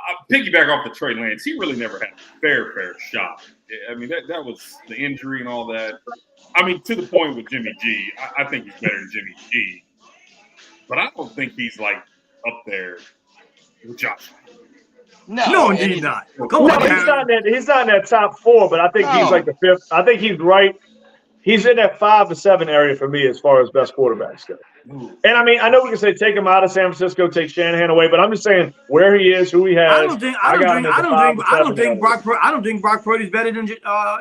I'll piggyback off the Trey Lance. He really never had a fair shot. I mean, that was the injury and all that. I mean, to the point with Jimmy G, I think he's better than Jimmy G. But I don't think he's, like, up there with Josh. No, he's not. He's not in that top 4, but I think he's like the 5th. I think he's right. He's in that 5 to 7 area for me as far as best quarterbacks go. And I mean, I know we can say take him out of San Francisco, take Shanahan away, but I'm just saying where he is, who he has. I don't think Brock Purdy's better than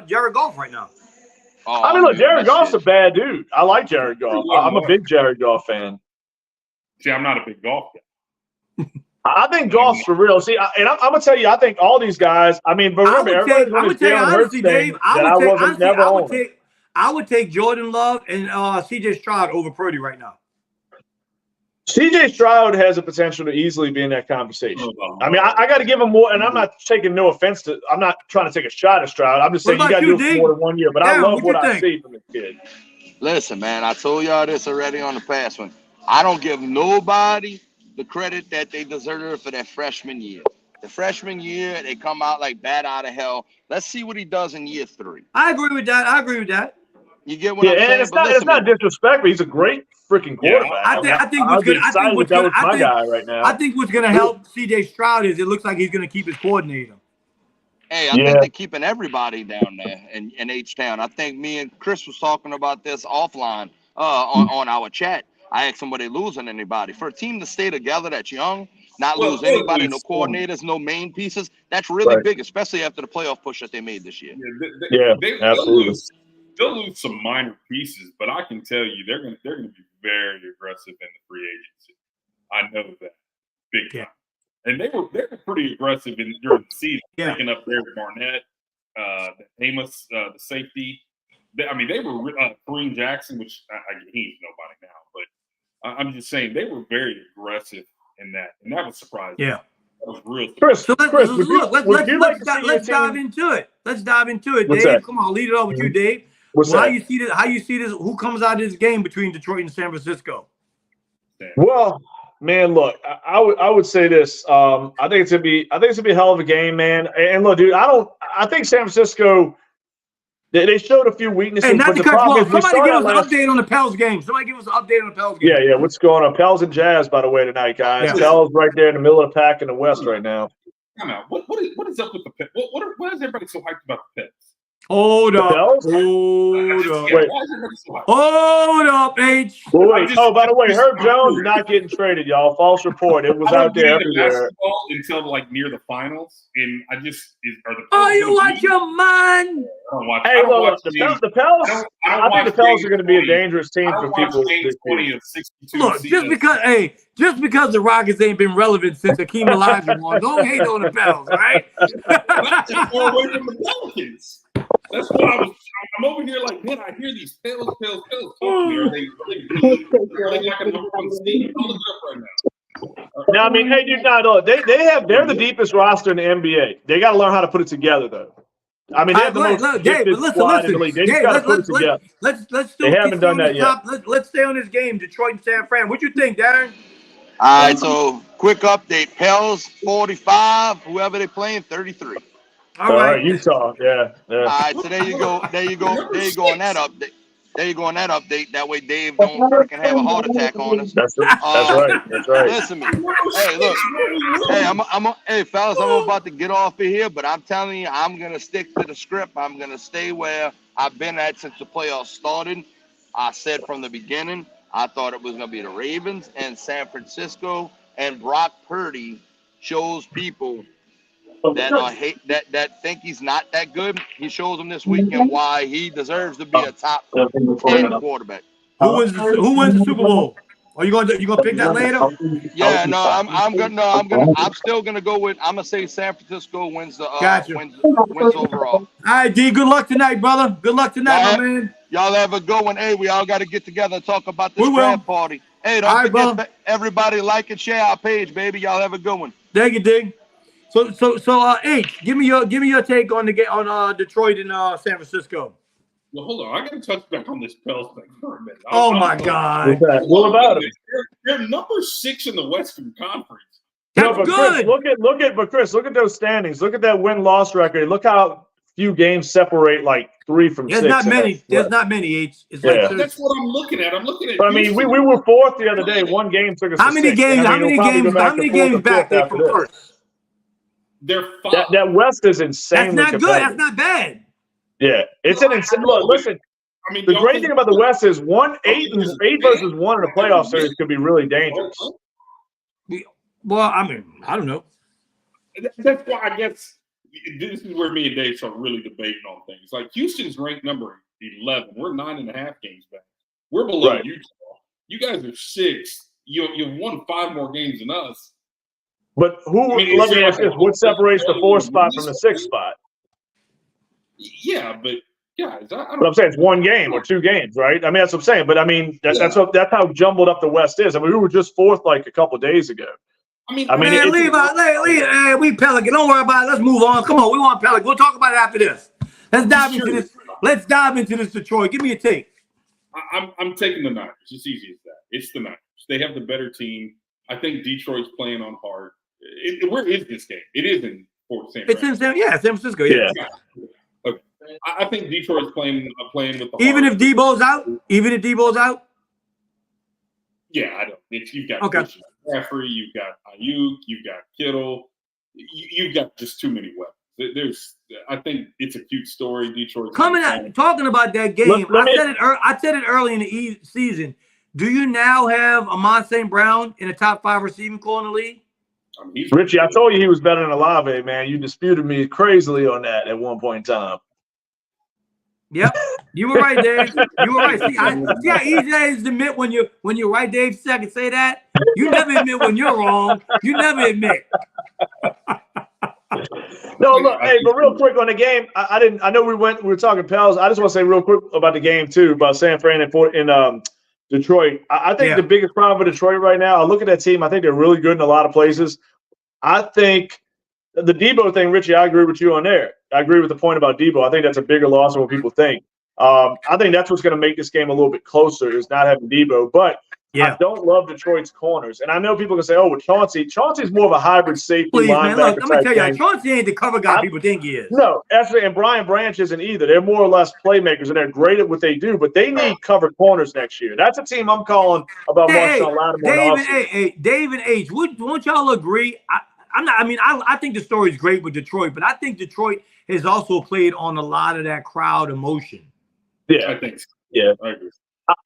Jared Goff right now. I mean, look, Jared Goff's a bad dude. I like Jared Goff. I'm a big Jared Goff fan. See, I'm not a big Goff guy. I think Goff's for real. See, and I'm gonna tell you, I think all these guys. I mean, but remember, I would tell you honestly, Dave. I would take Jordan Love and C.J. Stroud over Purdy right now. C.J. Stroud has a potential to easily be in that conversation. I mean, I got to give him more, and I'm not taking no offense to. I'm not trying to take a shot at Stroud. I'm just saying you got to do it for more than 1 year. But I love what I see from this kid. Listen, man, I told y'all this already on the past one. I don't give nobody the credit that they deserve for that freshman year. The freshman year, they come out like bat out of hell. Let's see what he does in year 3. I agree with that. You get what I'm saying? And it's not disrespectful. He's a great freaking quarterback. I think what's going to help C.J. Stroud is it looks like he's going to keep his coordinator. Hey, I think they're keeping everybody down there in H-Town. I think me and Chris was talking about this offline on our chat. I asked him, were they losing anybody? For a team to stay together that's young, not lose anybody, no coordinators, no main pieces, that's really big, especially after the playoff push that they made this year. Absolutely. They'll lose some minor pieces, but I can tell you they're going to be very aggressive in the free agency. I know that big time. And they were pretty aggressive during the season, picking up Derek Barnett, Amos, the safety. They were Kareem Jackson, which he's nobody now, but I'm just saying they were very aggressive in that, and that was surprising. Yeah, that was real. Chris, let's dive into it. Let's dive into it, Dave. Come on, lead it off with you, Dave. How you see this? Who comes out of this game between Detroit and San Francisco? Well, man, look, I would say this. I think it's gonna be a hell of a game, man. And look, dude, I think San Francisco. They showed a few weaknesses. Hey, not to cut you off. Somebody give us an update on the Pels game. Yeah. What's going on? Pels and Jazz, by the way, tonight, guys. Yeah. Pels right there in the middle of the pack in the West right now. Come on. What is up with the Pels? Why is everybody so hyped about the Pels? Hold up, H. Wait. Oh, by the way, Herb Jones is not getting traded, y'all. False report. It was out there everywhere. Until like near the finals, and I just you watch your mind. Hey, look, the Pels. I think the Pels are going to be a dangerous team for people. Look, just because the Rockets ain't been relevant since Hakeem Olajuwon won, don't hate on the Pels, right? That's just far away from the Pelicans. That's why I'm over here like, man, I hear these Pels talking here. Are they like a number one team? I'll look it up right now. No, I mean, hey, dude, they're the deepest roster in the NBA. They got to learn how to put it together, though. I mean, they have the most gifted squad in the league. They just got to put it together. Let's they haven't done that yet. Let's stay on this game, Detroit and San Fran. What you think, Darren? All right, so quick update. Pels 45, whoever they playing 33. All right, Utah, yeah. All right, so there you go on that update. There you go on that update. That way Dave don't freaking have a heart attack on us. That's right. That's right. Listen to me. Hey, look. Hey, fellas, I'm about to get off of here, but I'm telling you, I'm gonna stick to the script. I'm gonna stay where I've been at since the playoffs started. I said from the beginning, I thought it was gonna be the Ravens and San Francisco, and Brock Purdy shows people that think he's not that good. He shows them this weekend why he deserves to be a top 10 quarterback. Who wins the Super Bowl? Are you gonna pick that later? Yeah, no, I'm still gonna go with. I'm gonna say San Francisco wins the wins overall. All right, D. Good luck tonight, brother. Good luck tonight, my man. Y'all have a good one. Hey, we all got to get together and talk about this draft party. Hey, don't forget, everybody like and share our page, baby. Y'all have a good one. Thank you, D. So, H, give me your take on Detroit and San Francisco. Well, hold on. I got to touch back on this Pels thing for a minute. My God! What about it? They're number 6 in the Western Conference. That's good. Chris, look at those standings. Look at that win-loss record. Look how few games separate like 3 from 6. There's not many. H. That's what I'm looking at. But I mean, we were 4th the other day. One game took us. How many games? How many games back they from first? They're 5. That West is insanely That's not good. That's not bad. Yeah, it's an insane. Look, listen. I mean, the great thing about the West is 8 versus 1 in a playoff series could be really dangerous. Well, I mean, I don't know. That's why I guess this is where me and Dave start really debating on things. Like Houston's ranked number 11. We're 9.5 games back. We're below Utah. You guys are 6th. You've won 5 more games than us. But let me ask this: what separates the 4th spot from the 6th spot? Yeah, but guys, but I'm saying it's 1 game or 2 games, right? I mean, that's what I'm saying. But I mean, that's how jumbled up the West is. I mean, we were just 4th like a couple of days ago. I mean, we Pelican. Don't worry about it. Let's move on. Come on, we want Pelican. We'll talk about it after this. Let's dive into this. Let's dive into this, Detroit. Give me a take. I'm taking the Niners. It's easy as that. It's the Niners. They have the better team. I think Detroit's playing on hard. Where is this game? It is in Fort San Francisco. It's in San Francisco. Yeah. Okay. I think Detroit's playing with the even if Debo's out. Yeah, I don't. You've got Christian McCaffrey, you've got Ayuk, you've got Kittle, you've got just too many weapons. I think it's a cute story. Detroit's coming out talking about that game. I said it early in the season. Do you now have Amon St. Brown in the top 5 receiving core in the league? Richie, I told you he was better than Olave, man. You disputed me crazily on that at one point in time. Yep, you were right, Dave. You were right. See how easy that is to admit when you're right, Dave. I can say that. You never admit when you're wrong. You never admit. No, look, hey, but real quick on the game, I know we were talking Pels. I just want to say real quick about the game too, about San Fran and Detroit. I think the biggest problem for Detroit right now, I look at that team, I think they're really good in a lot of places. I think the Debo thing, Richie, I agree with you on there. I agree with the point about Debo. I think that's a bigger loss than what people think. I think that's what's going to make this game a little bit closer is not having Debo. But I don't love Detroit's corners. And I know people can say, with Chauncey's more of a hybrid safety linebacker. Look, I'm going to tell you, Chauncey ain't the cover guy people think he is. No, actually, and Brian Branch isn't either. They're more or less playmakers, and they're great at what they do, but they need covered corners next year. That's a team I'm calling about Marshawn Lattimore. Dave and H, won't y'all agree? I think the story's great with Detroit, but I think Detroit has also played on a lot of that crowd emotion. Yeah, I think so. Yeah, I agree.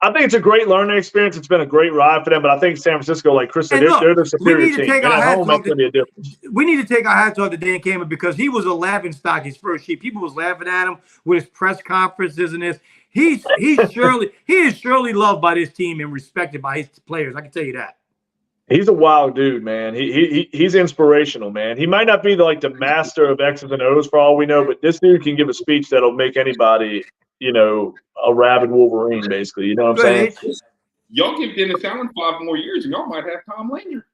I think it's a great learning experience. It's been a great ride for them, but I think San Francisco, like Chris said, they're the superior team. And at home, that's going to be a difference. We need to take our hats off to Dan Cameron because he was a laughing stock his first year. People was laughing at him with his press conferences and this. He is surely loved by this team and respected by his players. I can tell you that. He's a wild dude, man. He's inspirational, man. He might not be the master of X's and O's for all we know, but this dude can give a speech that'll make anybody, a rabid Wolverine, basically. You know what I'm saying? Y'all give Dennis Allen 5 more years, and y'all might have Tom Lanier.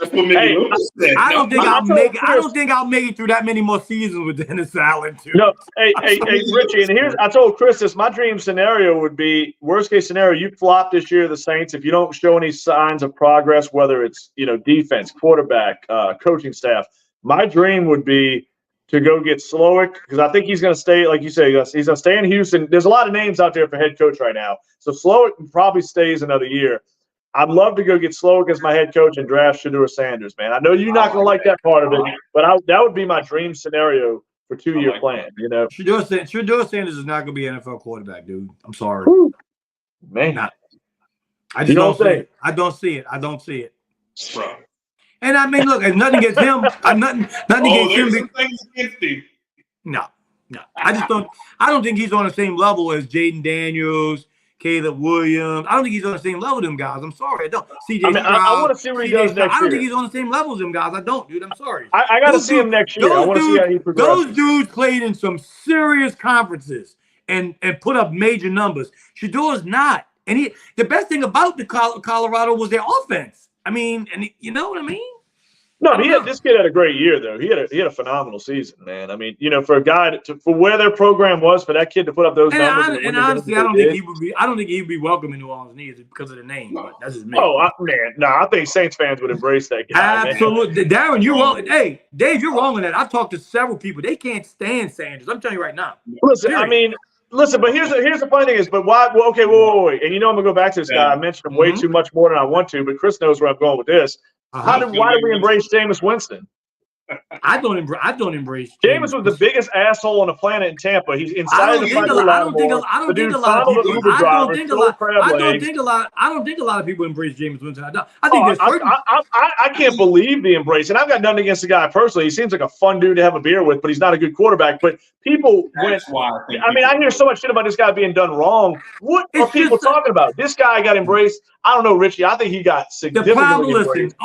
That's what Mickey Loomis said. I don't think I'll make it through that many more seasons with Dennis Allen too. No, hey, Richie, and I told Chris this. My dream scenario would be worst case scenario. You flop this year, the Saints. If you don't show any signs of progress, whether it's defense, quarterback, coaching staff, my dream would be to go get Slowick, because I think he's going to stay, like you say, he's going to stay in Houston. There's a lot of names out there for head coach right now, so Slowick probably stays another year. I'd love to go get Slowick as my head coach and draft Shedeur Sanders, man. I know you're not going to like that part of it, but that would be my dream scenario for 2-year plan. Shedeur Sanders is not going to be an NFL quarterback, dude. I'm sorry, man. I just don't see it. I don't see it. Bro. And I mean, look, nothing against him. Nothing against him. Some things against him. No. I don't think he's on the same level as Jaden Daniels, Caleb Williams. I don't think he's on the same level as them guys. I'm sorry. I don't. CJ Stroud. I want to see what he does next year. I don't think he's on the same level as them guys. I don't, dude. I'm sorry. I got to see him next year. I want to see how he progresses. Those dudes played in some serious conferences and put up major numbers. Shedeur's not. And the best thing about the Colorado was their offense. I mean, and you know what I mean? No, this kid had a great year though. He had a phenomenal season, man. I mean, for a guy for where their program was, for that kid to put up those numbers. And honestly, I don't think he would be welcome in New Orleans needs because of the name. But that's just me. I think Saints fans would embrace that guy. Absolutely, man. Darren, you're wrong. Hey, Dave, you're wrong on that. I've talked to several people. They can't stand Sanders. I'm telling you right now. Listen, but here's the funny thing is, but why? Well, okay, wait. And I'm gonna go back to this guy. I mentioned him way too much more than I want to, but Chris knows where I'm going with this. Why did we embrace Jameis Winston? I don't embrace. Jameis was the biggest asshole on the planet in Tampa. He's inside the fight. I don't think a lot of people embrace Jameis Winston. I can't believe the embrace. And I've got nothing against the guy personally. He seems like a fun dude to have a beer with, but he's not a good quarterback. But people I hear so much shit about this guy being done wrong. What are people talking about? This guy got embraced. I don't know, Richie. I think he got significantly embraced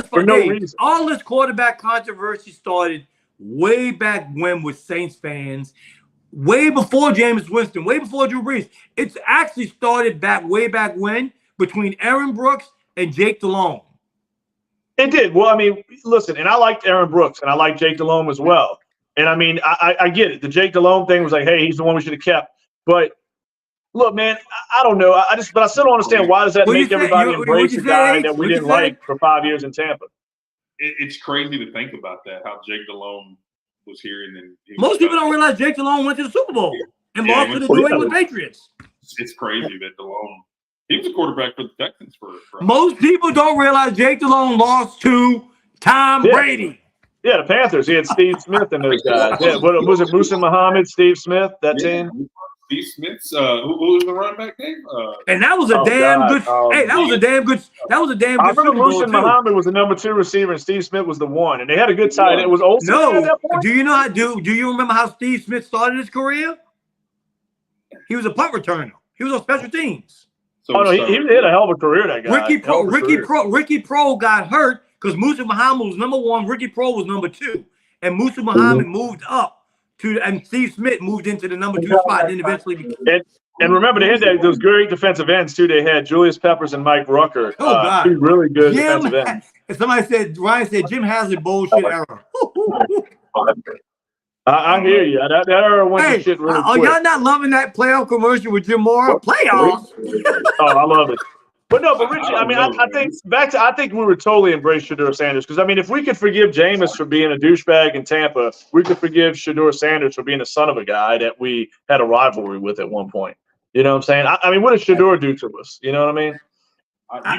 for no reason. All this quarterback controversy started way back when with Saints fans, way before Jameis Winston, way before Drew Brees. It's actually started way back when between Aaron Brooks and Jake Delhomme. It did. Well, I mean, listen, and I liked Aaron Brooks and I liked Jake Delhomme as well. And I mean, I get it. The Jake Delhomme thing was like, hey, he's the one we should have kept. But look, man, I don't know. But I still don't understand why does that make everybody embrace a guy that we didn't like for 5 years in Tampa. It's crazy to think about that, how Jake Delhomme was here. And then most people don't realize Jake Delhomme went to the Super Bowl and lost to the New England Patriots. It's crazy that Delhomme, he was a quarterback for the Texans for most people don't realize Jake Delhomme lost to Tom Brady. Yeah, the Panthers. He had Steve Smith and those guys. Yeah, what was it? Musa Muhammad, Steve Smith, that team? Steve Smith's who was the running back name? And that was a damn good. That was a damn good. I remember Musa Muhammad was the number 2 receiver, and Steve Smith was the 1, and they had a good tight end. It was Olsen. No, do you remember how Steve Smith started his career? He was a punt returner. He was on special teams. He had a hell of a career. That guy. Ricky Pro got hurt because Musa Muhammad was number 1. Ricky Pro was number 2, and Musa Muhammad moved up. And Steve Smith moved into the number 2 spot and eventually became. And remember, they had those great defensive ends, too. They had Julius Peppers and Mike Rucker. God. 2 really good defensive ends. And Ryan said, Jim Haslett bullshit era. I hear you. That era went to shit really quick. Are y'all not loving that playoff commercial with Jim Mora? Playoffs? I love it. But Richie, I mean, I think we would totally embrace Shedeur Sanders because, I mean, if we could forgive Jameis for being a douchebag in Tampa, we could forgive Shedeur Sanders for being a son of a guy that we had a rivalry with at one point. You know what I'm saying? I mean, what does Shedeur do to us? You know what I mean? I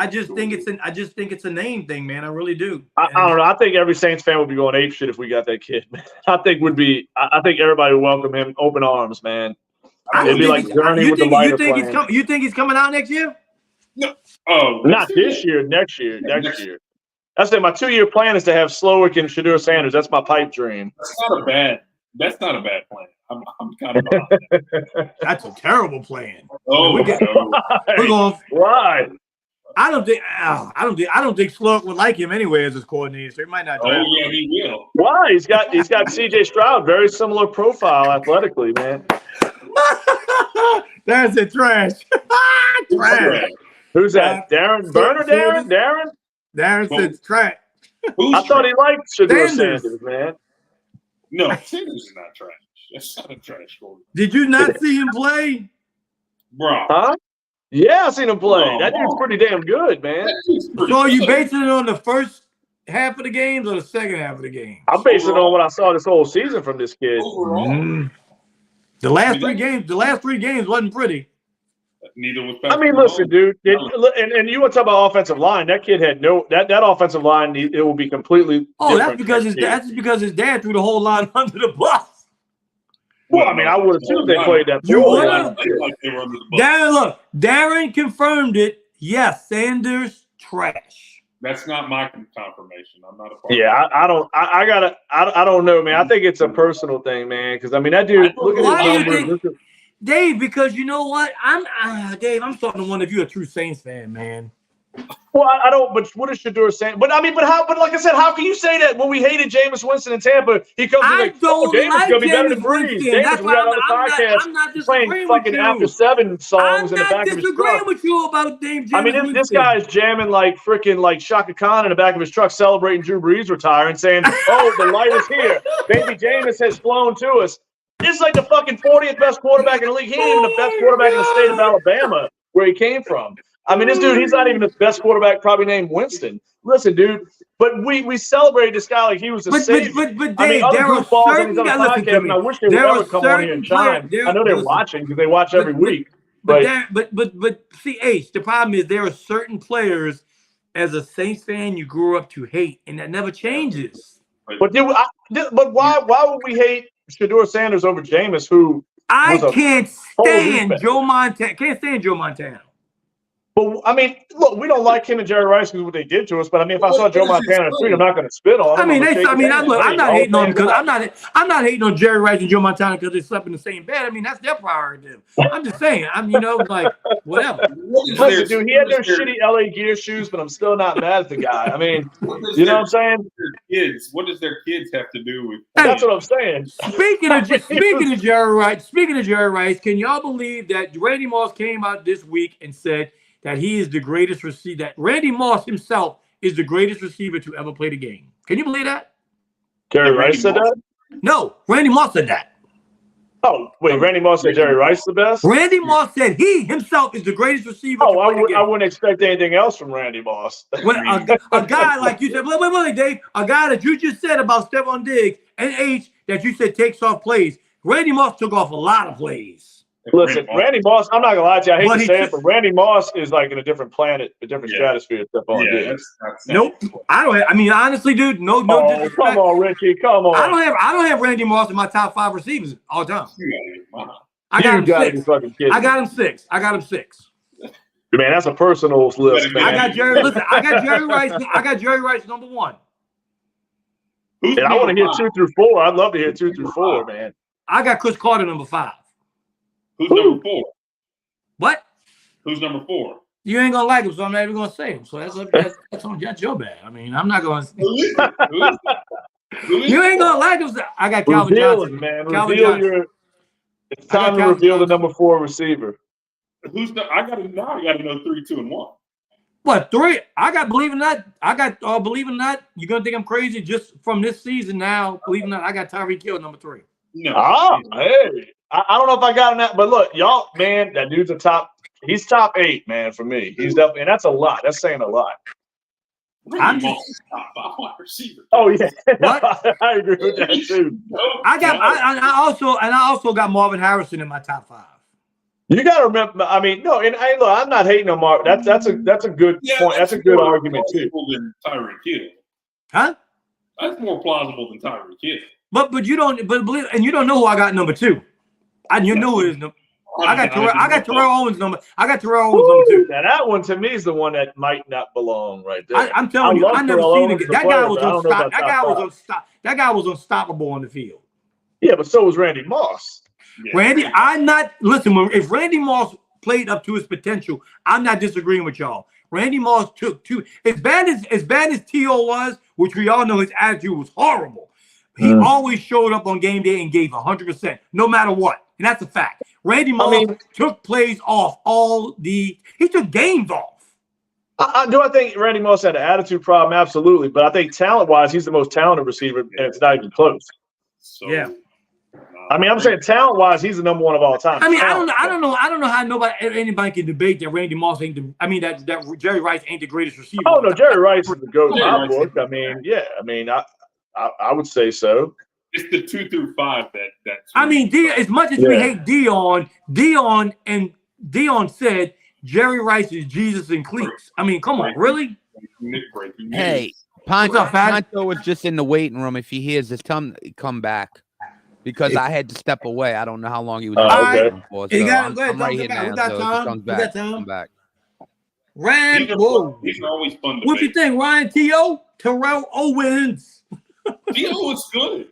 just think it's a name thing, man. I really do. I don't know. I think every Saints fan would be going apeshit if we got that kid, man. I think everybody would welcome him open arms, man. It'd be like Journey with the lighter flame. You think he's coming out next year? No. Not this year. Next year. I said my 2-year plan is to have Slowick and Shedeur Sanders. That's my pipe dream. That's not a bad plan. I'm kind of behind that. That's a terrible plan. We're going. Why? I don't think Slowick would like him anyway as his coordinator, so he might not. Yeah, he will. Why? He's got CJ Stroud, very similar profile athletically, man. That's it, trash. Trash. Who's that? Darren Burner? Darren? Darren said trash. I thought he liked Shedeur Sanders. Sanders, man. No, Sanders is not trash. That's not a trash quarterback. Did you not see him play? Bro. Huh? Yeah, I seen him play. Oh, that dude's pretty damn good, man. So are you basing it on the first half of the games or the second half of the game? I'm basing it on what I saw this whole season from this kid. The last three games wasn't pretty. Neither was I mean, listen, dude, and you want to talk about offensive line? That kid had that offensive line. It will be completely. Oh, that's because his dad threw the whole line under the bus. Well, I mean, I would have too if they played that. You would have. Like they were under the bus. Darren, look, Darren confirmed it. Yes, Sanders trash. That's not my confirmation. I'm not a part. Yeah, I don't know, man. I think it's a personal thing, man. Because I mean, that dude. Look at his numbers. Dave, because you know what? Dave, I'm starting to wonder if you're a true Saints fan, man. Well, I don't. But what is Shedeur saying? But I mean, but like I said, how can you say that when we hated Jameis Winston in Tampa? He comes and like, Jameis gonna be better than Breeze. Jameis, we got on the podcast playing fucking After Seven songs in the back of his truck. I'm not disagreeing with you about Dave Jameis. I mean, this guy is jamming like freaking like Shaka Khan in the back of his truck, celebrating Drew Brees retiring, saying, "Oh, the light is here. Baby Jameis has flown to us." This is like the fucking 40th best quarterback in the league. He ain't even the best quarterback in the state of Alabama, where he came from. I mean, this dude, he's not even the best quarterback probably named Winston. Listen, dude, but we celebrated this guy like he was a savior. But Dave, I mean, there are certain guys. And I wish they would ever come on here and chime. I know they're watching because they watch every week. But see, H, the problem is there are certain players as a Saints fan you grew up to hate, and that never changes. But why would we hate Shedeur Sanders over Jameis, who I can't stand Joe Montana. Can't stand Joe Montana. But I mean, look, we don't like him and Jerry Rice because what they did to us. But I mean, if I saw Joe Montana in the street, I'm not going to spit on him. I'm not hating on him because I'm not hating on Jerry Rice and Joe Montana because they slept in the same bed. I mean, that's their prerogative. I'm just saying, like whatever. Listen, dude, he had those shitty LA Gear shoes, but I'm still not mad at the guy. I mean, you know what I'm saying? What does their kids have to do with? That's what I'm saying. Speaking of Jerry Rice, can y'all believe that Randy Moss came out this week and said that he is the greatest receiver, that Randy Moss himself is the greatest receiver to ever play the game? Can you believe that? Jerry Rice said that? No, Randy Moss said that. Oh, wait, Randy Moss said Jerry Rice the best? Randy Moss said he himself is the greatest receiver to play the game. I wouldn't expect anything else from Randy Moss. When a guy like you said, wait, Dave, a guy that you just said about Stephon Diggs and H that you said takes off plays, Randy Moss took off a lot of plays. Listen, Randy Moss, I'm not going to lie to you. I hate to say it, but Randy Moss is like in a different planet, a different stratosphere. Nope. I mean, honestly, dude, no disrespect. Come on, Richie. Come on. I don't have Randy Moss in my top 5 receivers all the time. I got him six. I got him six. Man, that's a personal list, man. I got Jerry Rice. I got Jerry Rice number 1. And I want to hear 2 through 4. I'd love to hear 2 through 4, man. I got Chris Carter number 5. Who's number 4? What? Who's number 4? You ain't gonna like him, so I'm not even gonna say him. So that's your bad. I mean, I'm not gonna. You ain't gonna like him. I got Calvin Johnson, man. It's time to reveal the number 4 receiver. I gotta know 3, 2, and 1. What 3? I got believe it or not. You're gonna think I'm crazy just from this season now. Believe it or not, I got Tyreek Hill number 3. No. Hey. I don't know if I got him that, but look, y'all, man, that dude's he's top 8, man, for me. He's definitely, and that's a lot. That's saying a lot. I'm just top 5 wide receiver. Oh yeah, what? I agree with that too. I also got Marvin Harrison in my top 5. You got to remember. I mean, no, and look, I'm not hating on Marvin. That's a good point. That's a good argument too. Than Tyreek Hill. Huh? That's more plausible than Tyreek Hill. But you don't believe, and you don't know who I got number 2. You knew it is number. I got Terrell Owens number. I got Terrell Owens number 2. Now that one to me is the one that might not belong right there. I'm telling you, I never seen it. That guy was unstoppable. That guy was unstoppable on the field. Yeah, but so was Randy Moss. Yeah. Randy, if Randy Moss played up to his potential, I'm not disagreeing with y'all. Randy Moss took 2. As bad as T.O. was, which we all know his attitude was horrible. He always showed up on game day and gave 100%, no matter what. And that's a fact. Randy Moss took plays off he took games off. Do I think Randy Moss had an attitude problem? Absolutely. But I think talent-wise, he's the most talented receiver, and it's not even close. So, Yeah. I mean, I'm saying talent-wise, he's the number one of all time. I mean, I don't know how anybody can debate that Randy Moss ain't that Jerry Rice ain't the greatest receiver. Oh no, Jerry Rice is the GOAT in my book. I mean, yeah. I mean, I would say so. It's the 2 through 5 that. I mean, as much as we hate Dion said Jerry Rice is Jesus in cleats. I mean, come on, really? Hey, Poncho was just in the waiting room. If he hears this, come back. Because I had to step away. I don't know how long he was for. So I'm right here now. Come back. Ryan, he's always fun to what do you think, Ryan T.O.? Terrell Owens. T.O. was good.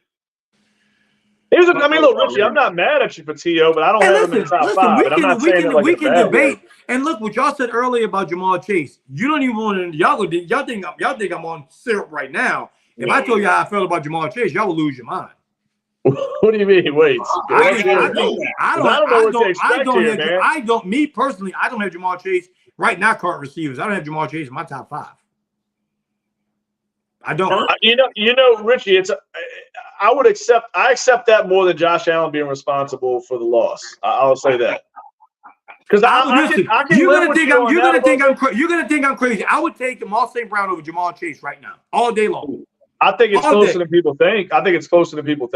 I mean, look, Richie, I'm not mad at you for T.O., but I don't have him in the top 5. And I'm not saying it like we can debate. And look, what y'all said earlier about Jamal Chase. You don't even want to. Y'all think I'm on syrup right now. If I told you how I felt about Jamal Chase, y'all would lose your mind. What do you mean? Wait, I don't know what to expect here, man. I don't have Jamal Chase right now. Current receivers, I don't have Jamal Chase in my top 5. I don't. You know, Richie, I accept that more than Josh Allen being responsible for the loss. I'll say that. Because you're gonna think I'm crazy. I would take Amon St. Brown over Jamal Chase right now, all day long. I think it's closer than people think. I think it's closer than what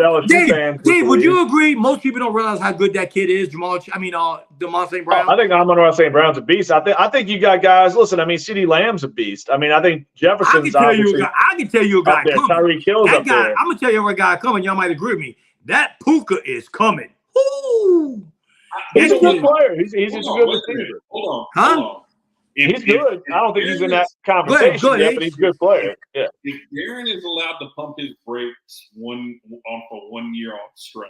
LSU fans. Dave, would you agree? Most people don't realize how good that kid is, Amon St. Brown. I think Amon St. Brown's a beast. I think you got guys. Listen, I mean, CeeDee Lamb's a beast. I mean, I think Jefferson's. I can tell you a guy coming. Tyreek Hill's up there. I'm gonna tell you a guy coming. Y'all might agree with me. That Puka is coming. Ooh. He's a good player. He's a good receiver. Hold on. He's good. I don't think he's in that conversation yet, but he's a good player. Yeah. If Darren is allowed to pump his brakes for 1 year off stretch,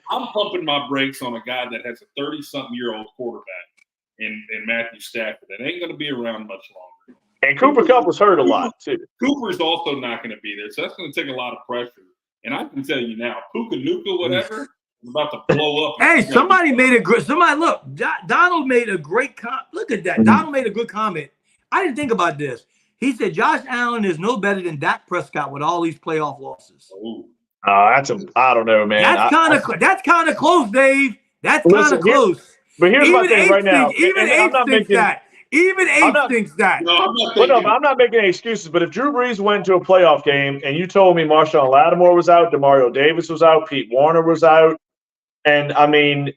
I'm pumping my brakes on a guy that has a 30-something-year-old quarterback in Matthew Stafford that ain't going to be around much longer. And Cooper Kupp was hurt a lot too. Cooper's also not going to be there, so that's going to take a lot of pressure. And I can tell you now, Puka Nuka, whatever. About to blow up. Hey, somebody look. Donald made a great comment. Look at that. Donald made a good comment. I didn't think about this. He said Josh Allen is no better than Dak Prescott with all these playoff losses. I don't know, man. That's kind of close, Dave. That's kind of close. But here's my thing right now. Even Abe thinks that. Even Abe thinks that. I'm not making any excuses. But if Drew Brees went to a playoff game and you told me Marshawn Lattimore was out, Demario Davis was out, Pete Warner was out, and I mean,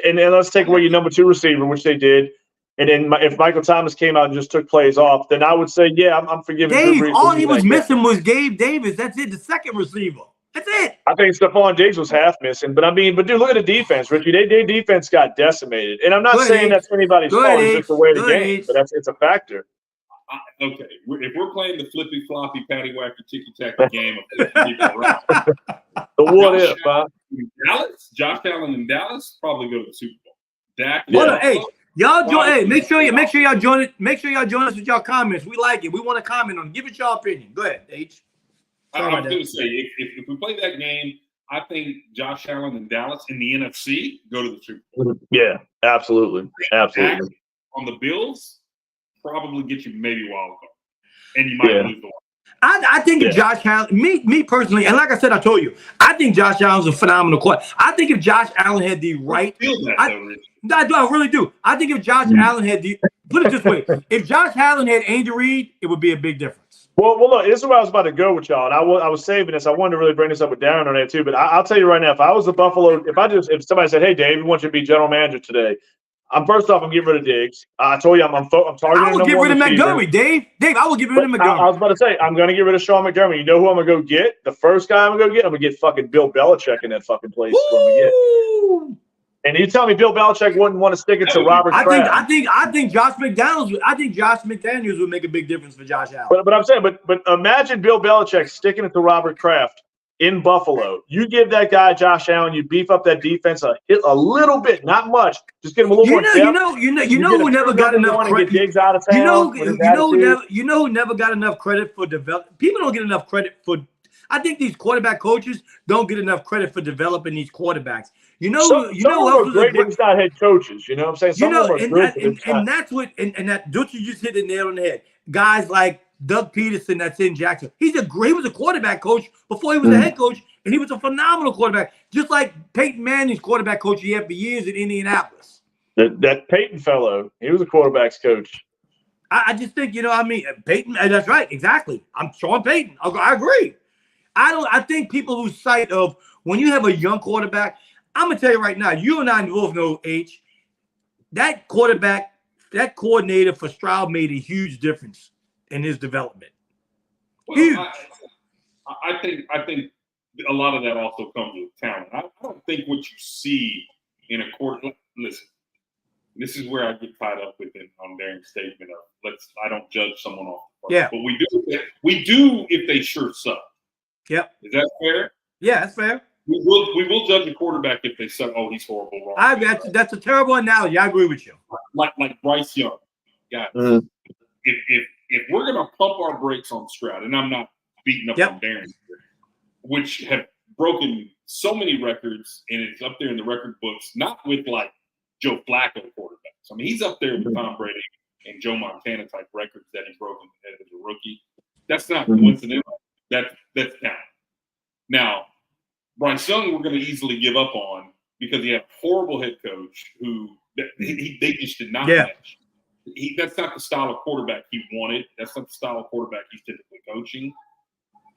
and let's take away your number 2 receiver, which they did. And then if Michael Thomas came out and just took plays off, then I would say, yeah, I'm forgiving Drew Brees. All he was missing was Gabe Davis. That's it, the second receiver. That's it. I think Stephon Diggs was half missing. But dude, look at the defense, Richie. Their defense got decimated. And I'm not saying that's anybody's fault. It's just the way of the game. But it's a factor. Okay. If we're playing the flippy floppy patty whacker ticky tacky game of people around, the what if, huh? Josh Allen in Dallas probably go to the Super Bowl. Dak. Hey, y'all join. Hey, make sure y'all join it. Make sure y'all join us with y'all comments. We like it. We want to comment on it. Give us your opinion. Go ahead, H. I was going to say, if we play that game, I think Josh Allen and Dallas in the NFC go to the Super Bowl. Yeah, absolutely. Dak on the Bills probably get you maybe wild card, and you might lose the one. I think if Josh Allen, me personally, and like I said, I told you, I think Josh Allen's a phenomenal quarterback. I think if Josh Allen had the right, I really do. I think if Josh Allen had put it this way, if Josh Allen had Andy Reid, it would be a big difference. Well, look, this is where I was about to go with y'all, and I was saving this. I wanted to really bring this up with Darren on that too, but I'll tell you right now, if I was the Buffalo, if somebody said, "Hey, Dave, we want you to be general manager today," I'm getting rid of Diggs. I told you I'm targeting. I will get rid of Montgomery, Dave. I will get rid of Montgomery. I was about to say I'm going to get rid of Sean McDermott. You know who I'm going to go get? The first guy I'm going to go get fucking Bill Belichick in that fucking place. And you tell me Bill Belichick wouldn't want to stick it to Robert Kraft. I think Josh McDaniels would make a big difference for Josh Allen. But I'm saying, but imagine Bill Belichick sticking it to Robert Kraft in Buffalo. You give that guy Josh Allen, you beef up that defense a little bit, not much. Just get him a little more depth. You know who never got enough credit. Diggs out of town. You know who never got enough credit for development. People don't get enough credit for. I think these quarterback coaches don't get enough credit for developing these quarterbacks. Some of them are great, but it's not head coaches. You know what I'm saying? Some of them are good, and that's what, and that, don't you just hit the nail on the head? Guys like Doug Peterson that's in Jackson. He was a quarterback coach before he was a head coach, and he was a phenomenal quarterback. Just like Peyton Manning's quarterback coach he had for years in Indianapolis. That Peyton fellow, he was a quarterback's coach. I just think, Peyton, that's right, exactly. I'm Sean Payton. I agree. I think people lose sight of when you have a young quarterback. I'm going to tell you right now, you and I both know, H, that quarterback, that coordinator for Stroud made a huge difference in his development. Well, huge. I think a lot of that also comes with talent. I don't think what you see in a quarter. Listen, this is where I get tied up with it on Darren's statement of I don't judge someone off the front. Yeah. But we do if they sure suck. Yep. Is that fair? Yeah, that's fair. We will judge a quarterback if they suck. Oh, he's horrible. Wrong. That's a terrible analogy. I agree with you. Like Bryce Young. Guys, if we're gonna pump our brakes on Stroud, and I'm not beating up on Darren here, which have broken so many records, and it's up there in the record books, not with like Joe Flacco quarterbacks. I mean, he's up there with Tom Brady and Joe Montana type records that he's broken as a rookie. That's not coincidental. That's talent. Now, Bryce Young, we're going to easily give up on because he had a horrible head coach who they just did not match. That's not the style of quarterback he wanted. That's not the style of quarterback he's typically coaching.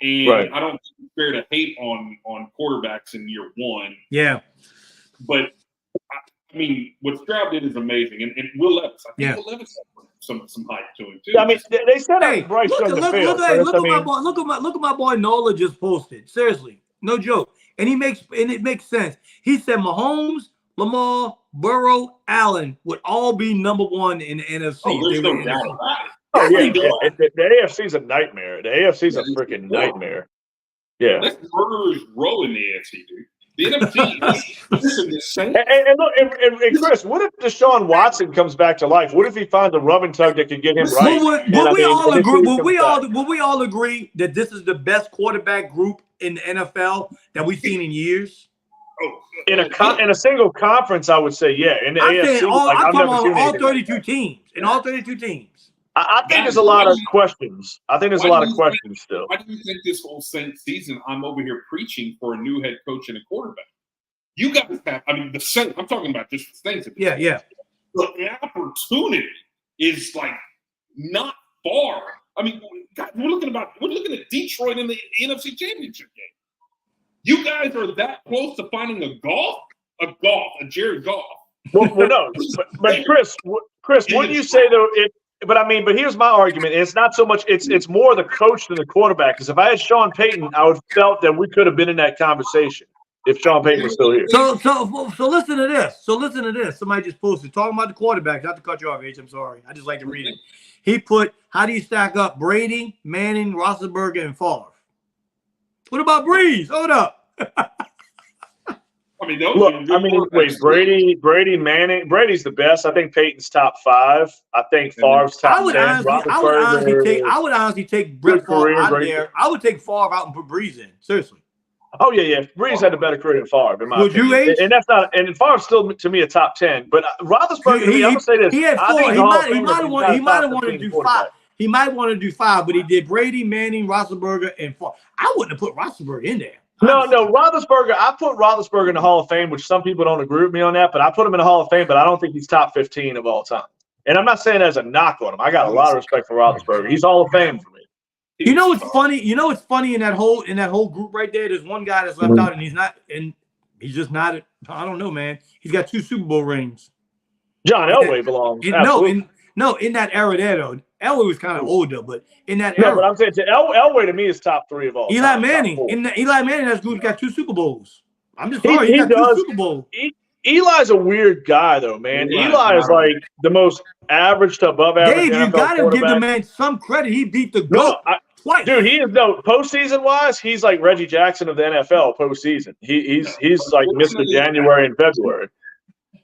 And I don't think it's fair to hate on quarterbacks in year one. Yeah. But I mean, what Stroud did is amazing, and Will Levis. I think Will Levis had some hype to him too. Yeah, I mean, they said Bryce Young to fail. Look at my boy Nola just posted. Seriously, no joke, and it makes sense. He said Mahomes, Lamar, Burrow, Allen would all be number one in the NFC. Oh, there's no doubt about it. Oh yeah, the AFC is a nightmare. The AFC is a freaking nightmare. Yeah, let's murderers row in the AFC, dude. The NFC is the same. And look, and Chris, what if Deshaun Watson comes back to life? What if he finds a rub and tug that could get him right? Will we all agree that this is the best quarterback group in the NFL that we've seen in years? In a single conference, I would say in the AFC. I'm talking about all 32 teams. In all 32 teams. I think there's a lot of questions. I think there's a lot of questions still. Why do you think this whole season I'm over here preaching for a new head coach and a quarterback? You guys have, the Saints. I'm talking about just the Saints. Yeah. The opportunity is like not far. I mean, God, we're looking at Detroit in the NFC Championship game. You guys are that close to finding a Jared Goff. Well, no, but Chris, wouldn't you say though But here's my argument. It's not so much. It's more the coach than the quarterback. Because if I had Sean Payton, I would have felt that we could have been in that conversation if Sean Payton was still here. So listen to this. Somebody just posted talking about the quarterback. Not to cut you off, H. I'm sorry. I just like to read it. He put, how do you stack up Brady, Manning, Roethlisberger, and Favre? What about Breeze? Hold up. Brady, Manning. Brady's the best. I think Peyton's top 5. I think Favre's top 10. I would honestly take Brett Favre out there. I would take Favre out and put Breeze in. Seriously. Oh yeah. Breeze had a better career than Favre, in my opinion. You, H? And that's not. And Favre's still to me a top 10. But Roethlisberger, I'm gonna say this. He had 4. He might have wanted to do 5. He might want to do 5, but he did Brady, Manning, Roethlisberger, and Favre. I wouldn't have put Roethlisberger in there. No, Roethlisberger. I put Roethlisberger in the Hall of Fame, which some people don't agree with me on that, but I put him in the Hall of Fame, but I don't think he's top 15 of all time. And I'm not saying that as a knock on him. I got a lot of respect for Roethlisberger. He's Hall of Fame for me. You know what's funny? in that whole group right there? There's one guy that's left out, and he's just not. I don't know, man. He's got 2 Super Bowl rings. John Elway belongs. In that era there though. Elway was kind of older, but in that era. No, but I'm saying Elway to me is top 3 of all. Eli Manning. Eli Manning, that group's got 2 Super Bowls. I'm just sorry, he got 2 Super Bowls. Eli's a weird guy though, man. Eli is like the most average to above average. Dave, you gotta give the man some credit. He beat the GOAT twice. Dude, he is postseason wise, he's like Reggie Jackson of the NFL postseason. He's like Mr. January and February.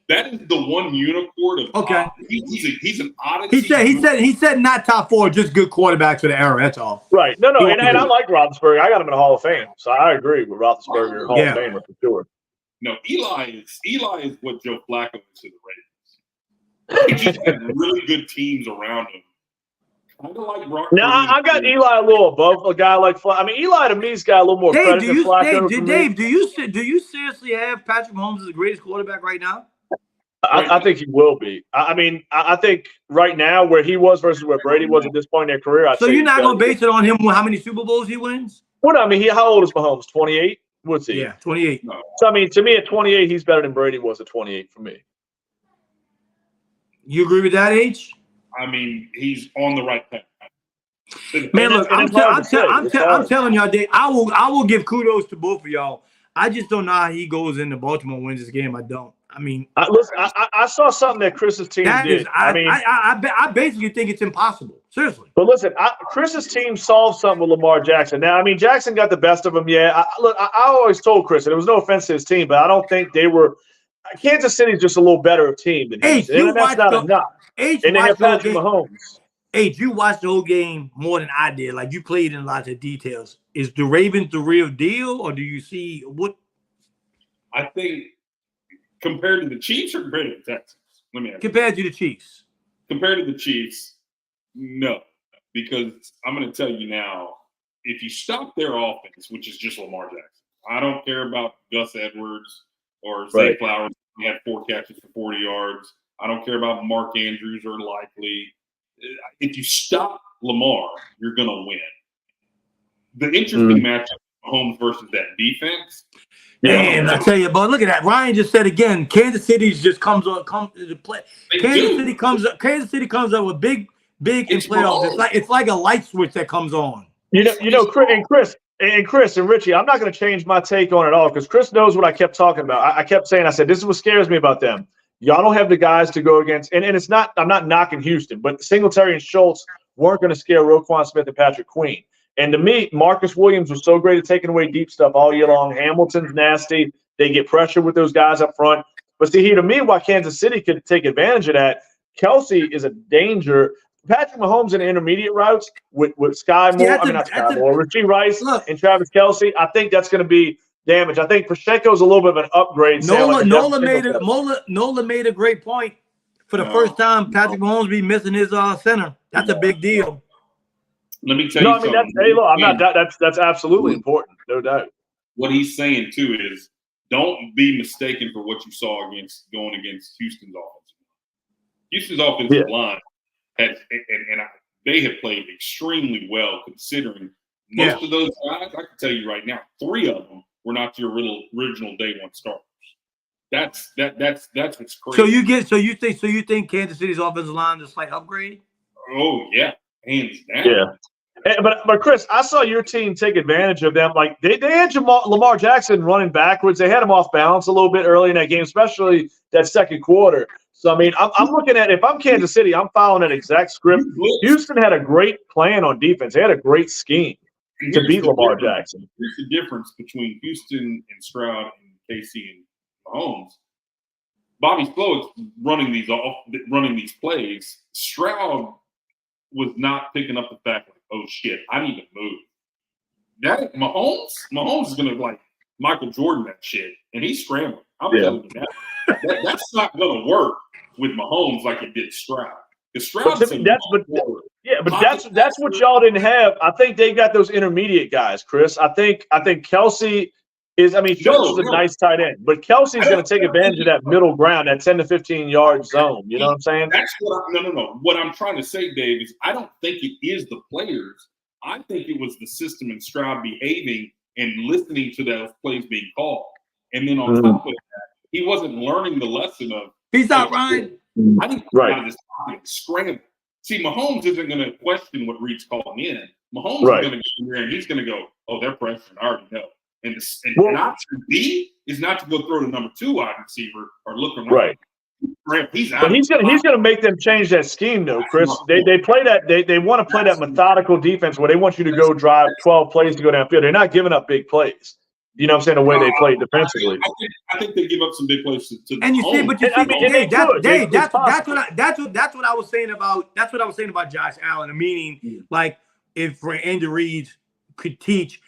That is the one unicorn of he's an oddity. He said not top 4, just good quarterbacks for the era. That's all. Right. No, and I like Roethlisberger. I got him in the Hall of Fame, so I agree with Roethlisberger, Hall of Famer for sure. No, Eli is what Joe Flacco is to the Ravens. He just had really good teams around him. Kind of like Brock. Now I got Eli a little above a guy like Flacco. I mean, Eli to me's got a little more credit than Flacco. Dave, do you seriously have Patrick Mahomes as the greatest quarterback right now? I think he will be. I mean, I think right now where he was versus where Brady was at this point in their career. So you're not going to base it on him how many Super Bowls he wins? Well, I mean, how old is Mahomes? 28? What's he? Yeah, 28. So, I mean, to me, at 28, he's better than Brady was at 28 for me. You agree with that, H? I mean, he's on the right path. Man, look, I'm telling y'all, Dave, I will give kudos to both of y'all. I just don't know how he goes into Baltimore and wins this game. I don't. I mean, listen, I saw something that Chris's team did. I basically think it's impossible. Seriously. But listen, Chris's team solved something with Lamar Jackson. Now, I mean, Jackson got the best of him. Yeah. I always told Chris, and there was no offense to his team, but I don't think they were. Kansas City's just a little better team than him. And that's not enough. And they have Patrick Mahomes. H, you watched the whole game more than I did. Like, you played in lots of details. Is the Ravens the real deal, or do you see what? I think compared to the Chiefs or compared to the Texans? Let me ask compared to the Chiefs. Compared to the Chiefs, no. Because I'm going to tell you now, if you stop their offense, which is just Lamar Jackson, I don't care about Gus Edwards or Zay Flowers. He had 4 catches for 40 yards. I don't care about Mark Andrews or Likely. If you stop Lamar, you're going to win. The interesting matchup, Mahomes versus that defense. Man, I tell you, but look at that. Ryan just said again, Kansas City just comes to play. Kansas City comes up with big in playoffs. It's like a light switch that comes on. You know, Chris and Richie, I'm not going to change my take on it all because Chris knows what I kept talking about. I kept saying, I said, this is what scares me about them. Y'all don't have the guys to go against, and it's not. I'm not knocking Houston, but Singletary and Schultz weren't going to scare Roquan Smith and Patrick Queen. And to me, Marcus Williams was so great at taking away deep stuff all year long. Hamilton's nasty. They get pressure with those guys up front. But see, to me, why Kansas City could take advantage of that, Kelsey is a danger. Patrick Mahomes in intermediate routes with Sky Moore, Rashee Rice and Travis Kelsey, I think that's going to be damage. I think Pacheco's a little bit of an upgrade. Nola made a great point. For the first time, Patrick Mahomes be missing his center. That's a big deal. Let me tell you something. That's absolutely important, no doubt. What he's saying too is, don't be mistaken for what you saw going against Houston's offensive line. Houston's offensive line they have played extremely well considering most of those guys. I can tell you right now, 3 of them were not your original day one starters. That's what's crazy. So you think Kansas City's offensive line is a slight upgrade? Oh yeah, hands down. Yeah. But Chris, I saw your team take advantage of them. Like they had Lamar Jackson running backwards. They had him off balance a little bit early in that game, especially that second quarter. So I mean, I'm looking at, if I'm Kansas City, I'm following that exact script. Houston had a great plan on defense. They had a great scheme to beat Lamar Jackson. Here's the difference between Houston and Stroud and KC and Mahomes. Bobby Slowick's running these plays. Stroud was not picking up the fact like, oh shit, I need to move. That Mahomes is gonna like Michael Jordan that shit, and he's scrambling. I'm telling you that's not gonna work with Mahomes like it did Stroud. That's what y'all didn't have. I think they got those intermediate guys, Chris. I think Kelsey is. I mean, Schultz is a nice tight end, but Kelsey's going to take advantage of that middle ground, that 10 to 15 yard zone. You know what I'm saying? That's what. No. What I'm trying to say, Dave, is I don't think it is the players. I think it was the system and Stroud behaving and listening to those plays being called, and then on top of that, he wasn't learning the lesson of. He's not Ryan. I think out of this scramble. See, Mahomes isn't going to question what Reed's calling in. Mahomes is going to get in there and he's going to go, "Oh, they're pressuring. I already know." And option B is not to go throw to number 2 wide receiver or look around. Right. He's going to make them change that scheme, though, Chris. They play that. They want to play that methodical defense where they want you to go drive 12 plays to go downfield. They're not giving up big plays. You know what I'm saying? The way they play defensively. I think they give up some big plays to and you see, but you see, Dave, that's what I was saying about Josh Allen. Meaning, like if Andy Reid could teach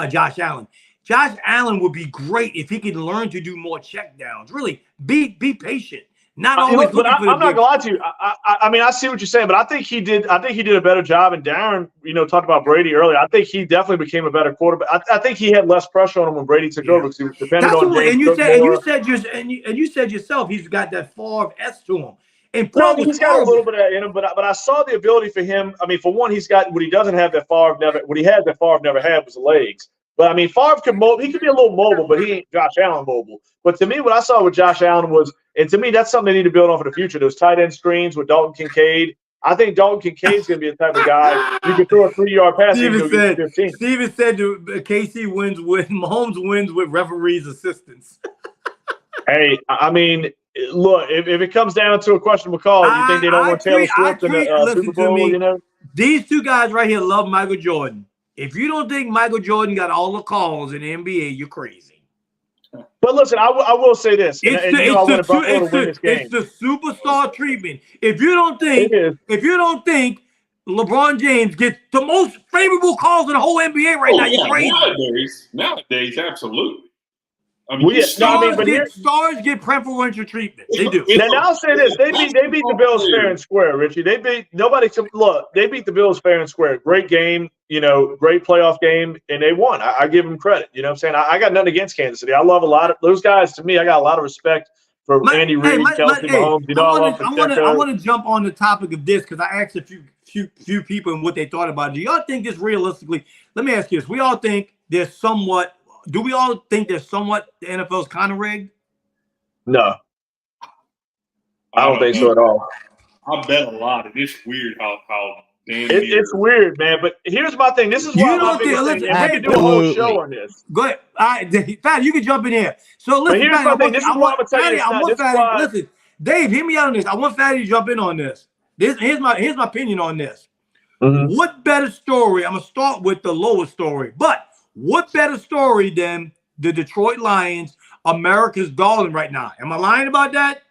Josh Allen, Josh Allen would be great if he could learn to do more checkdowns. Really, be patient. Not always looking for the I'm not gonna lie to you. I mean, I see what you're saying, but I think he did a better job. And Darren, talked about Brady earlier. I think he definitely became a better quarterback. I think he had less pressure on him when Brady took over because he was dependent on James. And you said yourself, he's got that Favre-esque to him. And he's got a little bit of that in him, but I saw the ability for him. I mean, for one, he's got what he doesn't have that Favre never. What he had that Favre never had was the legs. But I mean, Favre he could be a little mobile, but he ain't Josh Allen mobile. But to me, what I saw with Josh Allen was, and to me, that's something they need to build on for the future. Those tight end screens with Dalton Kincaid. I think Dalton Kincaid's going to be the type of guy you can throw a 3-yard pass. Steven said KC Mahomes wins with referees' assistance. Hey, I mean, look, if it comes down to a questionable call, you think they don't want Taylor Swift in the Super Bowl? These two guys right here love Michael Jordan. If you don't think Michael Jordan got all the calls in the NBA, you're crazy. But listen, I will say this. It's the superstar treatment. If you don't think LeBron James gets the most favorable calls in the whole NBA right now, you're crazy. Nowadays, absolutely. I mean, stars get preferential treatment. They do. Now I'll say this: they beat the Bills fair and square, Richie. They beat the Bills fair and square. Great game, great playoff game, and they won. I give them credit. You know what I'm saying? I got nothing against Kansas City. I love a lot of those guys. To me, I got a lot of respect for Andy Reid, Kelsey Mahomes. I want to jump on the topic of this because I asked a few people and what they thought about it. Do y'all think this realistically? Let me ask you this: we all think there's somewhat. Do we all think there's somewhat the NFL's kind of rigged? No. I don't think so at all. I bet a lot. It's weird how it's weird, man. But here's my thing. This is why I'm we can do a whole show on this. Go ahead. All right, Fatty, you can jump in here. So listen, here's my thing. This is what I'm going to tell you. Listen, Dave, hear me out on this. I want Fatty to jump in on this. Here's my opinion on this. Mm-hmm. What better story? I'm going to start with the lower story, but what better story than the Detroit Lions, America's darling right now? Am I lying about that?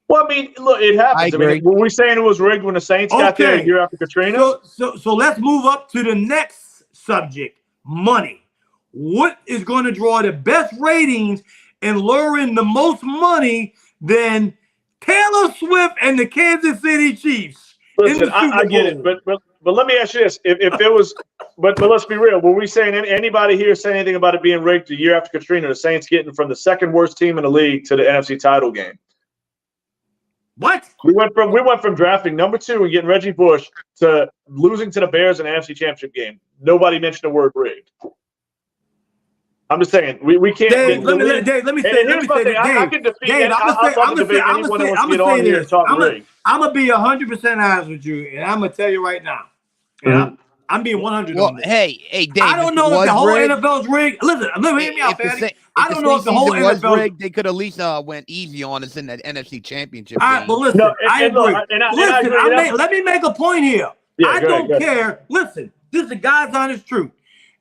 Well, I mean, look, it happens. I mean, were we saying it was rigged when the Saints got there a year after Katrina? So let's move up to the next subject, money. What is going to draw the best ratings and lure in the most money than Taylor Swift and the Kansas City Chiefs? Listen, I get it, but let me ask you this: if it was, but let's be real. Were we saying anybody here say anything about it being rigged the year after Katrina? The Saints getting from the second worst team in the league to the NFC title game. What? We went from drafting number 2 and getting Reggie Bush to losing to the Bears in the NFC Championship game. Nobody mentioned the word rigged. I'm just saying we can't. Dave, let me say this. I can defeat. I'm gonna be 100% honest with you, and I'm gonna tell you right now. Mm-hmm. I'm being 100. Well, hey, Dave. I don't know if the whole NFL's rigged. Listen, hear me out, Fatty. I don't know if the whole NFL rigged. They could at least went easy on us in that NFC Championship. All right, but listen, I agree. Let me make a point here. I don't care. Listen, this is the God's honest truth.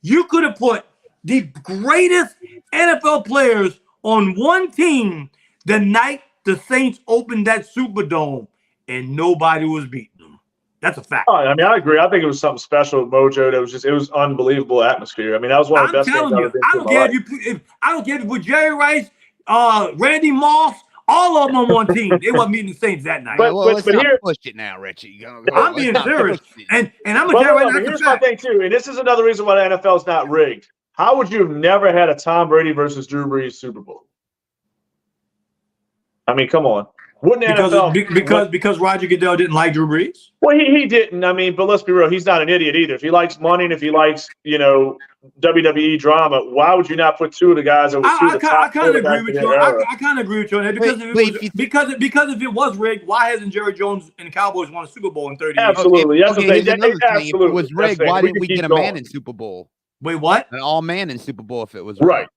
You could have put the greatest NFL players on one team the night the Saints opened that Superdome, and nobody was beating them. That's a fact. I mean, I agree. I think it was something special with Mojo. It was unbelievable atmosphere. I mean, that was one of the best games I've ever been to. I don't care if you put Jerry Rice, Randy Moss, all of them on one team. They weren't meeting the Saints that night. But here, push it now, Richie. I'm being serious, and I'm gonna tell you right now. Here's my thing too, and this is another reason why the NFL is not rigged. How would you have never had a Tom Brady versus Drew Brees Super Bowl? I mean, come on. Wouldn't NFL because Roger Goodell didn't like Drew Brees? Well, he didn't. I mean, but let's be real. He's not an idiot either. If he likes money and if he likes, WWE drama, why would you not put two of the guys that were two of the top? I kind of agree with you. I kind of agree with you on that because if it was rigged, why hasn't Jerry Jones and the Cowboys won a Super Bowl in 30 years? Absolutely. Absolutely. If it was rigged, why didn't we get a man in Super Bowl? Wait, what? An all-man in Super Bowl if it was rigged.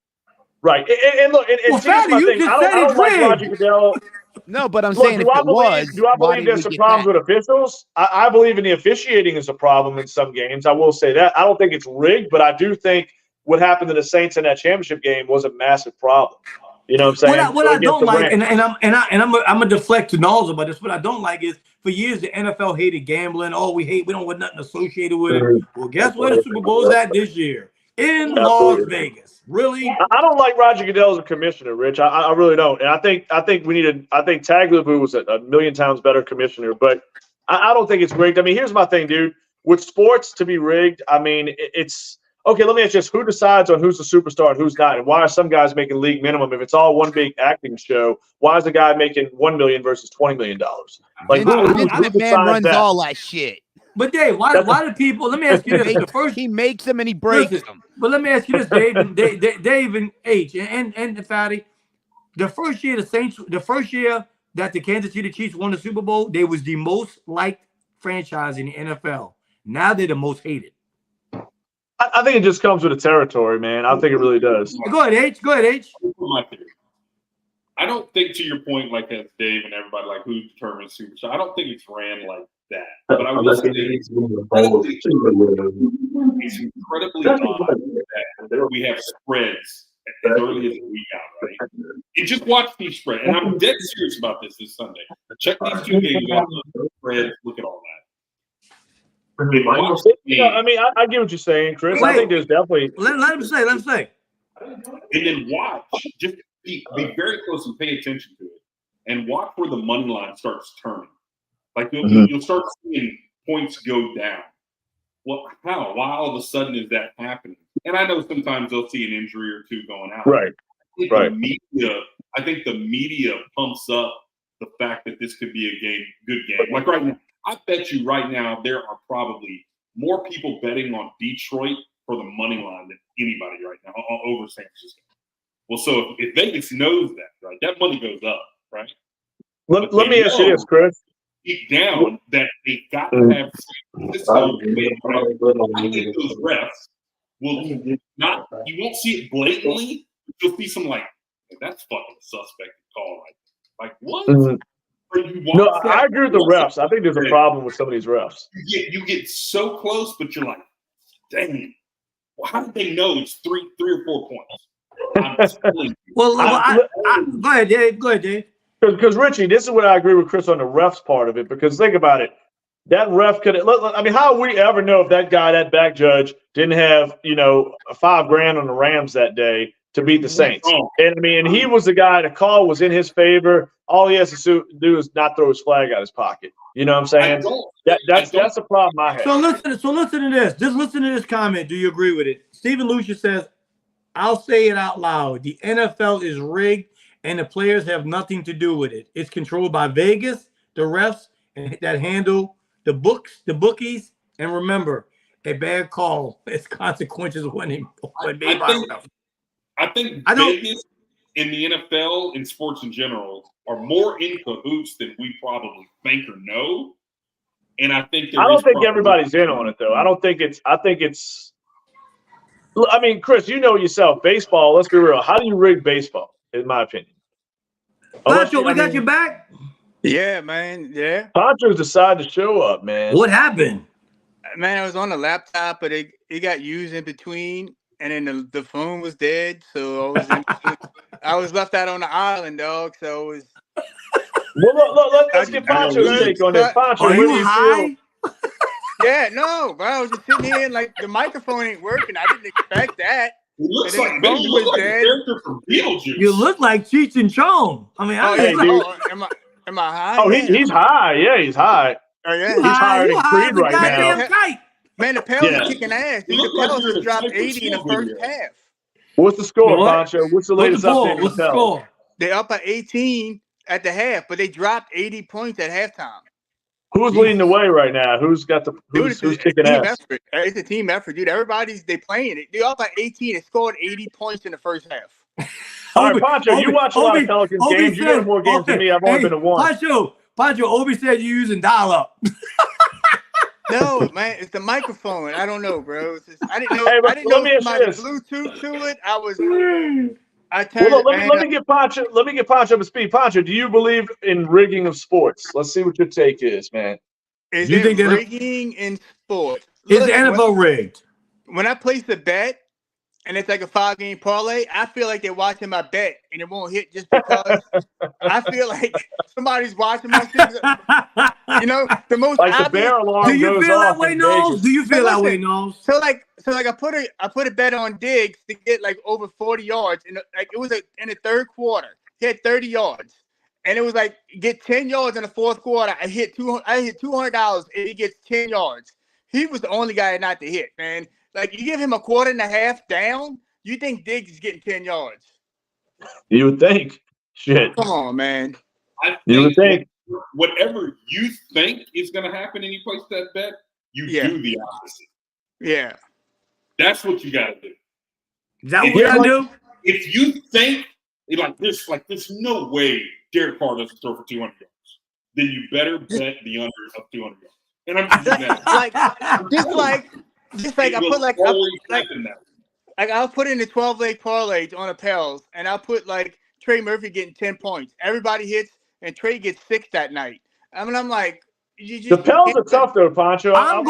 Right. And look, Fatty, you just said it's rigged. Roger Goodell. No, but I'm saying do I believe there's some problems with officials? I believe in the officiating is a problem in some games. I will say that. I don't think it's rigged, but I do think what happened to the Saints in that championship game was a massive problem. You know what I'm saying? What I don't like, and I'm gonna deflect to Knowles about this. What I don't like is for years the NFL hated gambling. Oh, we don't want nothing associated with it. Well, guess where the Super Bowl is at this year? in Las Vegas. Really? I don't like Roger Goodell as a commissioner, Rich. I really don't. And I think Tagliabue was a million times better commissioner, but I don't think it's rigged. I mean, here's my thing, dude. With sports to be rigged, I mean, it's okay. Let me ask you this: who decides on who's the superstar and who's not? And why are some guys making league minimum if it's all one big acting show? Why is the guy making $1 million versus $20 million? Like who man runs that? All that shit. But Dave, why do people? Let me ask you this: the first he makes them and he breaks them. But let me ask you this, Dave, Dave and H and Fatty. The first year that the Kansas City Chiefs won the Super Bowl, they was the most liked franchise in the NFL. Now they're the most hated. I think it just comes with the territory, man. I think it really does. Go ahead, H. I don't think, to your point, like as Dave and everybody, like who determines superstar. I don't think it's ran like that. But I will say it's incredibly odd that we have spreads as early as a week out, right? And just watch these spreads. And I'm dead serious about this Sunday. Check these two games out. Spreads. Look at all that. I mean, I get what you're saying, Chris. I think there's definitely. Let him say. And then watch. Just be very close and pay attention to it, and watch where the money line starts turning. Like you'll start seeing points go down. Well, how? Why all of a sudden is that happening? And I know sometimes they'll see an injury or two going out. Right. I think the media pumps up the fact that this could be a good game. Like right now, I bet you right now there are probably more people betting on Detroit for the money line than anybody right now over San Francisco. Well, so if Vegas knows that, right, that money goes up, right? Let me ask you this, Chris. Deep down, that they got to have San Francisco. I think those refs will not. You won't see it blatantly. You'll see some like that's fucking suspect call, like what? No, I agree with the refs. I think there's a problem with some of these refs. You get so close, but you're like, dang, well, how did they know it's three or 4 points? Go ahead, Dave. Because Richie, this is what I agree with Chris on the refs part of it. Because think about it, that ref could. I mean, how would we ever know if that guy, that back judge, didn't have $5,000 on the Rams that day to beat the Saints? And I mean, he was the guy. The call was in his favor. All he has to do is not throw his flag out of his pocket. You know what I'm saying? That's the problem I have. So listen to this. Just listen to this comment. Do you agree with it? Stephen Lucius says, "I'll say it out loud. The NFL is rigged, and the players have nothing to do with it. It's controlled by Vegas, the refs, and that handle the bookies. And remember, a bad call has consequences when made by refs." I think Vegas and the NFL and sports in general are more in cahoots than we probably think or know. And I think I don't think everybody's in on it though. I think it's. I mean, Chris, you know yourself, baseball. Let's be real. How do you rig baseball? In my opinion. Pancho, we got your back. Yeah, man. Yeah. Pancho's decided to show up, man. What happened? Man, I was on the laptop, but it got used in between, and then the phone was dead, so I was left out on the island, dog. So it was. Well, let's get Pancho's take on this. Pancho, are you high? Yeah, no, bro. I was just sitting here and like the microphone ain't working. I didn't expect that. It looks like a character from Beetlejuice. You look like Cheech and Chong. I mean, am I high? Oh, he's high. Yeah, he's high. Oh yeah, he's higher than Creed right now. Kite. Man, the Pels are kicking ass. The Pels just dropped 80 in the first half. What's the score, Pancho? What's the latest update? What's the score? They're up at 18 at the half, but they dropped 80 points at halftime. Who's leading the way right now? Who's kicking ass? It's a team effort, dude. They playing it. They're up at 18 and scored 80 points in the first half. All right, Pancho, you watch a lot of Pelicans games. You know more games than me. I've only been to one. Pancho, Obi said you're using dial-up. No, man, it's the microphone. I don't know, bro. I didn't know. Hey, I didn't know if my Bluetooth to it. Let me get Pancho up to speed. Pancho, do you believe in rigging of sports? Let's see what your take is, man. Is you think rigging in sports? Is the NFL rigged? When I place a bet and it's like a 5-game parlay, I feel like they're watching my bet and it won't hit just because I feel like somebody's watching my shit. You know, the most like obvious, the bear alarm. Do you goes feel off that way, in Knowles? Vegas. Do you feel that way, Knowles? So like I put a bet on Diggs to get like over 40 yards, and like it was in the third quarter. He had 30 yards, and it was like get 10 yards in the fourth quarter. I hit $200, and he gets 10 yards. He was the only guy not to hit, man. Like you give him a quarter and a half down, you think Diggs is getting 10 yards? You would think. Shit. Come on, man. You would think. Whatever you think is going to happen and you place that bet, you do the opposite. Yeah. That's what you got to do. Is that what I do? If you think there's no way Derek Carr doesn't throw for 200 yards, then you better bet the under of 200 yards. And I'm just saying that. just like I'll put in the 12-leg parlays on Appels, and I'll put like Trey Murphy getting 10 points. Everybody hits, and Trey gets 6 that night. I mean, I'm like, the Pels are tough though, Pancho. I'm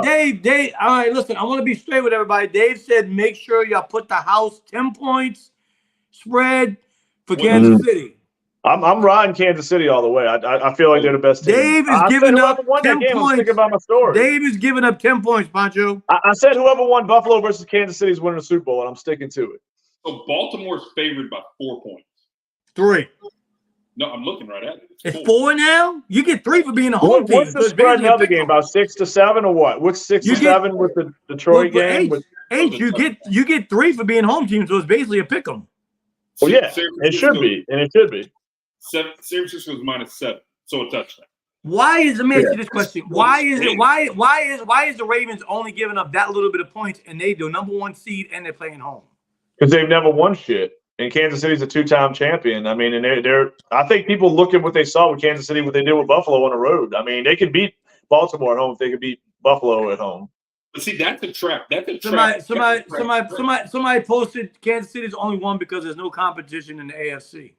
Dave. All right, listen, I want to be straight with everybody. Dave said make sure y'all put the house 10 points spread for Kansas City. I'm riding Kansas City all the way. I feel like they're the best team. Dave is giving up 10 points. I'm sticking by my story. Dave is giving up 10 points, Pancho. I said whoever won Buffalo versus Kansas City is winning the Super Bowl, and I'm sticking to it. So Baltimore's favored by 4 points. 3. No, I'm looking right at it. It's 4 now? You get 3 for being a home team. What's the spread in the other game? About 6 to 7 or what? What's 6 to 7 with the Detroit game? You get 3 for being home team, so it's basically a pick 'em. Well, yeah, it should be. San Francisco's -7, so a touchdown. Why is let me ask you this question? Why is the Ravens only giving up that little bit of points and they do number 1 seed and they're playing home? Because they've never won shit. And Kansas City's a 2-time champion. I mean, and they're I think people look at what they saw with Kansas City, what they did with Buffalo on the road. I mean, they could beat Baltimore at home if they could beat Buffalo at home. But see, that's a trap. That's a trap. Somebody posted Kansas City's only won because there's no competition in the AFC.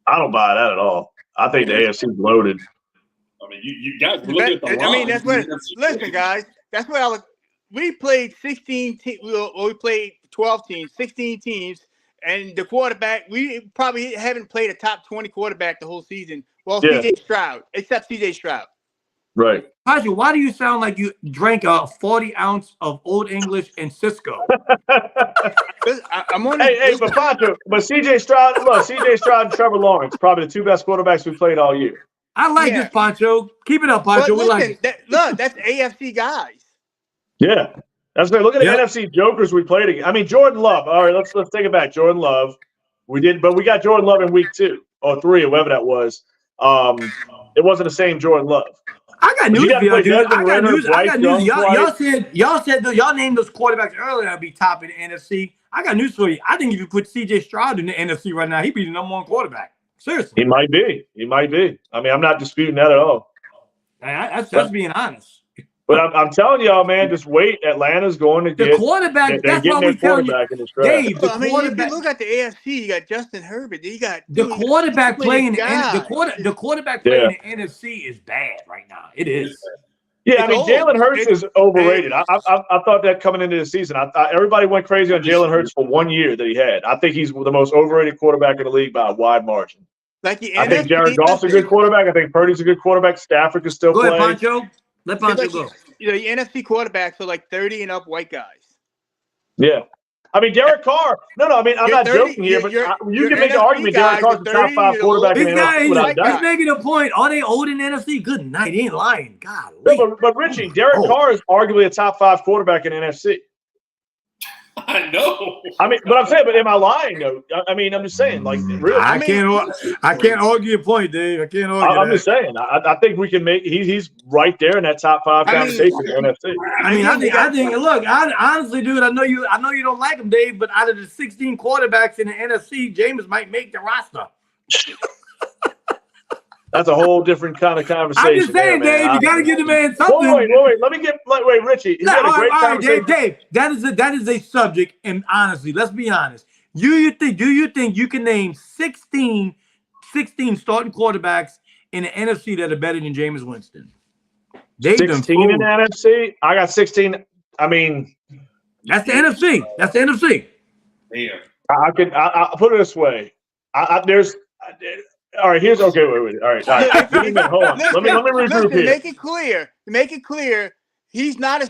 I don't buy that at all. I think the AFC's loaded. I mean, you guys look at the line. I mean, that's what. Listen, guys, that's what I was. We played 16 teams. We played 12 teams, 16 teams, and the quarterback. We probably haven't played a top 20 quarterback the whole season. Well, CJ Stroud, except CJ Stroud. Right. Patrick, why do you sound like you drank a 40-ounce of Old English and Cisco? I'm on but Patrick, but CJ Stroud and Trevor Lawrence, probably the 2 best quarterbacks we played all year. I like this, Pancho. Keep it up, Pancho. We like it. That's AFC guys. Yeah. That's great. Look at the NFC jokers we played against. I mean, Jordan Love. All right, let's take it back. Jordan Love. We got Jordan Love in week 2 or 3 or whatever that was. It wasn't the same Jordan Love. I got news for y'all, dude. I got news. Y'all said y'all named those quarterbacks earlier that'd be top in the NFC. I got news for you. I think if you put CJ Stroud in the NFC right now, he'd be the number 1 quarterback. Seriously. He might be. I mean, I'm not disputing that at all. That's being honest. But I'm telling y'all, man, just wait. Atlanta's going to get the quarterback. That's why we tell you, Dave. I mean, if you look at the AFC, you got Justin Herbert. You got the quarterback playing the quarterback playing in the NFC is bad right now. It is. Yeah, I mean, Jalen Hurts is overrated. I thought that coming into the season. I thought everybody went crazy on Jalen Hurts for 1 year that he had. I think he's the most overrated quarterback in the league by a wide margin. I think Jared Goff's a good quarterback. I think Purdy's a good quarterback. Stafford can still play. Go ahead, Pancho. Let Pancho go. You know, the NFC quarterbacks are like 30 and up white guys. Yeah. I mean, Derek Carr. No. I mean, I'm not joking here, but you can make an argument. Derek Carr's the top 5 quarterback in the NFC. He's making a point. Are they old in the NFC? Good night. He ain't lying. God. No, but Richie, Derek Carr is arguably a top 5 quarterback in the NFC. I know. I mean, but I'm saying, but am I lying though? I mean, I'm just saying, like, really. I can't argue your point, Dave. I can't argue. I'm just saying. I think we can make. He's right there in that top 5 conversation in the NFC. I think. Look, honestly, dude, I know you don't like him, Dave, but out of the 16 quarterbacks in the NFC, James might make the roster. That's a whole different kind of conversation. I'm just saying, Dave, you got to give the man something. Wait. Let me get. Wait, Richie. All right, Dave. That is a subject, and honestly, let's be honest. Do you think you can name 16 starting quarterbacks in the NFC that are better than Jameis Winston? 16 in the NFC. I got 16. I mean, That's the NFC. That's the NFC. Yeah. I put it this way. There's all right. Here's okay. Wait. All right. Give me a minute. Hold on. Let me regroup here. Make it clear. He's not a.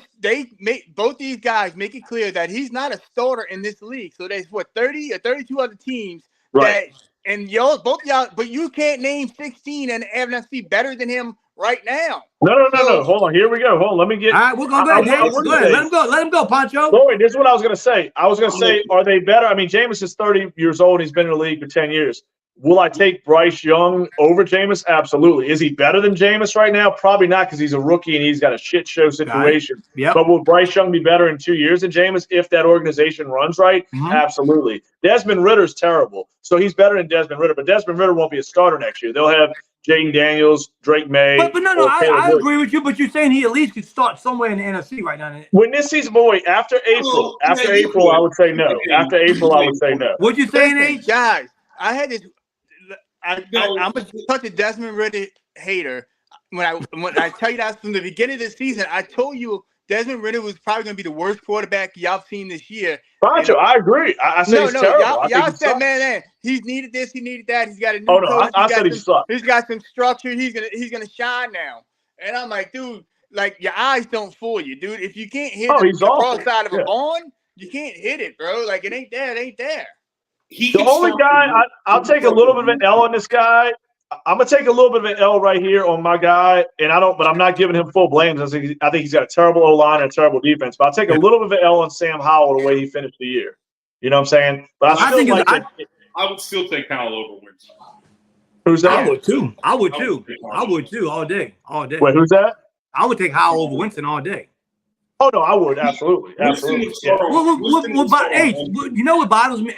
Both these guys make it clear that he's not a starter in this league. So there's 30 or 32 other teams. Right. And both y'all, but you can't name 16 in the NFC better than him right now. No. Hold on. Here we go. Hold on. Let me get. All right, we're going to go ahead. Let him go. Let him go, Pancho. Wait, this is what I was going to say. I was going to say, are they better? I mean, Jameis is 30 years old. He's been in the league for 10 years. Will I take Bryce Young over Jameis? Absolutely. Is he better than Jameis right now? Probably not, because he's a rookie and he's got a shit show situation. Yep. But will Bryce Young be better in 2 years than Jameis if that organization runs right? Mm-hmm. Absolutely. Desmond Ritter's terrible. So he's better than Desmond Ridder, but Desmond Ridder won't be a starter next year. They'll have Jaden Daniels, Drake May. But no, I agree with you, but you're saying he at least could start somewhere in the NFC right now. When this season, boy, after April, I would say no. After April, I would say no. What you saying, H? Guys, I had this. I'm such a Desmond Ridder hater. When I tell you that from the beginning of the season, I told you Desmond Ridder was probably going to be the worst quarterback y'all seen this year. Pancho, I agree. I said he's terrible. Y'all said, man, he's needed this, he needed that. He's got a new coach. I said he sucked. He's got some structure. He's gonna shine now. And I'm like, dude, like your eyes don't fool you, dude. If you can't hit the cross side of a barn, you can't hit it, bro. Like it ain't there. It ain't there. The only guy I'll take a little bit of an L on this guy. I'm gonna take a little bit of an L right here on my guy, but I'm not giving him full blame. I think he's got a terrible O-line and a terrible defense. But I'll take a little bit of an L on Sam Howell the way he finished the year. You know what I'm saying? But I would still take Howell over Winston. Who's that? I would too. All day. Wait, who's that? I would take Howell over Winston all day. Oh no, I would absolutely. Yeah. You know what bothers me?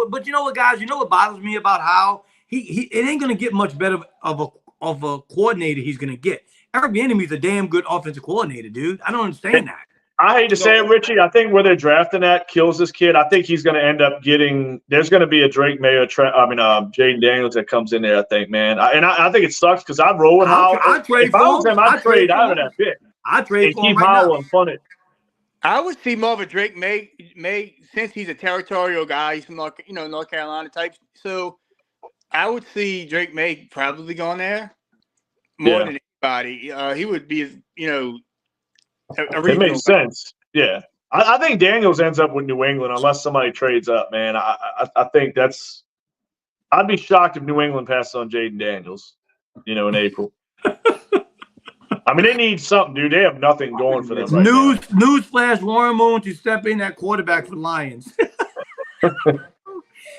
But you know what, guys? You know what bothers me about Howell? It ain't gonna get much better of a coordinator. He's gonna get. Eric Bieniemy's a damn good offensive coordinator, dude. I don't understand that. I hate to say it, Richie. I think where they're drafting at kills this kid. I think he's going to end up getting. There's going to be a Drake May Jaden Daniels that comes in there. I think, man, I think it sucks because I'd roll with Howell. If I was him, I'd trade out of that pick. I'd trade and keep Howell and fund it. I would see more of a Drake May since he's a territorial guy. He's from North Carolina type. So I would see Drake May probably going there more than anybody. He would be, it makes sense. Yeah. I think Daniels ends up with New England unless somebody trades up, man. I think I'd be shocked if New England passes on Jaden Daniels, in April. I mean, they need something, dude. They have nothing going for them right now. Newsflash, Warren Moon to step in at quarterback for the Lions. Warren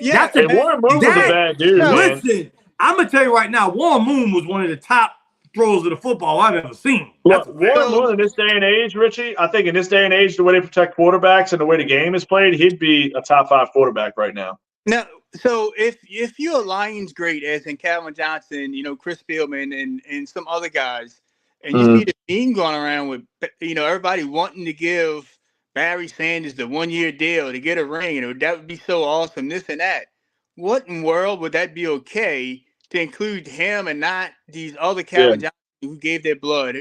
Moon was a bad dude, man. Listen, I'm going to tell you right now, Warren Moon was one of the top throws of the football I've ever seen. Look, Warren Moon in this day and age, Richie, I think in this day and age, the way they protect quarterbacks and the way the game is played, he'd be a top 5 quarterback right now. Now, so if you're a Lions great, as in Calvin Johnson, Chris Spielman and some other guys, and you see the team going around with, everybody wanting to give Barry Sanders the 1-year deal to get a ring, that would be so awesome, this and that. What in the world would that be okay to include him and not these other Calvin Johnson who gave their blood?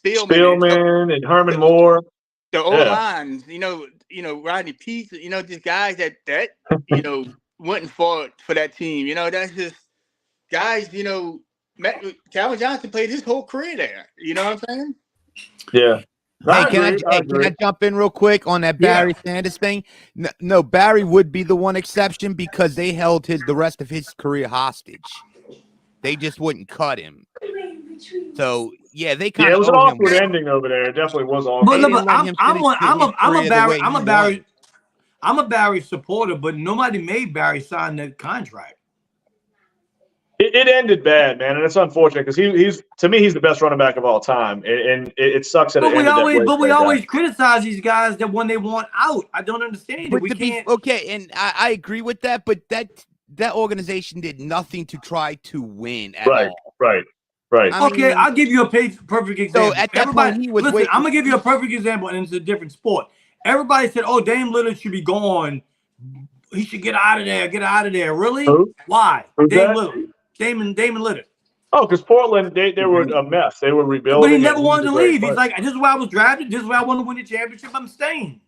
Spielman and Herman Moore. The old lines, Rodney Peete, just guys that went and fought for that team. That's just guys, Calvin Johnson played his whole career there. You know what I'm saying? Yeah. Can I jump in real quick on that Barry Sanders thing? No, Barry would be the one exception because they held the rest of his career hostage. They just wouldn't cut him. So they kind of. It was an awkward ending over there. It definitely was awkward. But I'm a Barry supporter, but nobody made Barry sign that contract. It ended bad, man, and it's unfortunate because he's to me he's the best running back of all time, and it sucks that it ended that way. But we always criticize these guys that when they want out. I don't understand it. Okay, and I agree with that, but that organization did nothing to try to win at all. Right. Okay, I'll give you a perfect example. So at that point, I'm gonna give you a perfect example, and it's a different sport. Everybody said, "Oh, Dame Lillard should be gone. He should get out of there. Get out of there." Really? Who? Why? Who's Dame that? Lillard. Damon Lillard. Oh, because Portland, they were a mess. They were rebuilding. But he never wanted to leave. He's like, this is why I was drafted. This is why I want to win the championship. I'm staying.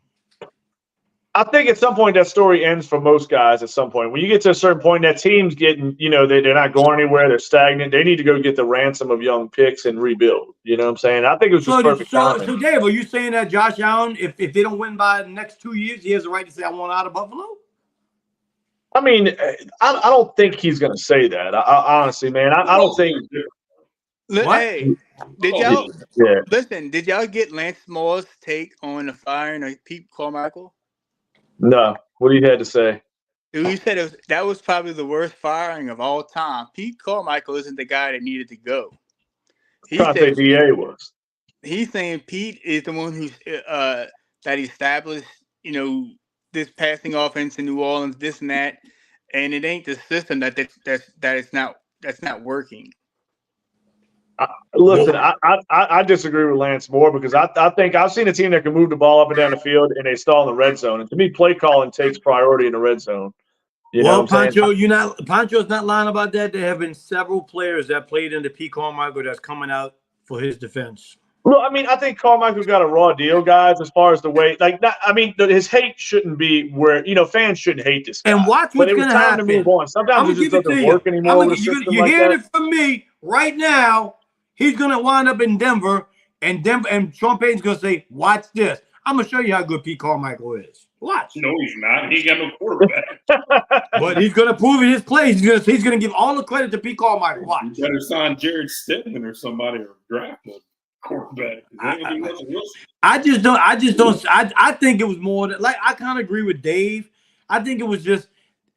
I think at some point that story ends for most guys. At some point, when you get to a certain point, that team's getting, they're not going anywhere. They're stagnant. They need to go get the ransom of young picks and rebuild. You know what I'm saying? I think it was just perfect timing. So, Dave, are you saying that Josh Allen, if they don't win by the next 2 years, he has the right to say, I want out of Buffalo? I mean, I don't think he's going to say that. Honestly, man, I don't think. Hey, did y'all listen? Did y'all get Lance Moore's take on the firing of Pete Carmichael? No. What do you have to say? He said that was probably the worst firing of all time. Pete Carmichael isn't the guy that needed to go. He said DA was. He's saying Pete is the one who's that established, this passing offense in New Orleans, this and that, and it ain't the system that's not working. Listen, I disagree with Lance Moore because I think I've seen a team that can move the ball up and down the field and they stall in the red zone. And to me, play calling takes priority in the red zone. Pancho's not lying about that. There have been several players that played into Pete Carmichael that's coming out for his defense. Well, I mean, I think Carmichael got a raw deal, guys, as far as the way. His hate shouldn't be where, fans shouldn't hate this guy. And watch what's going to happen. To move on. Sometimes it just doesn't work anymore with a system you're hearing it from me right now. He's going to wind up in Denver, and Sean Payton's going to say, watch this. I'm going to show you how good Pete Carmichael is. Watch. No, he's not. He ain't got no quarterback. But he's going to prove it his plays. He's going to give all the credit to Pete Carmichael. Watch. You better sign Jared Stedman or somebody or draft a quarterback. I think it was more that, I kind of agree with Dave. I think it was just,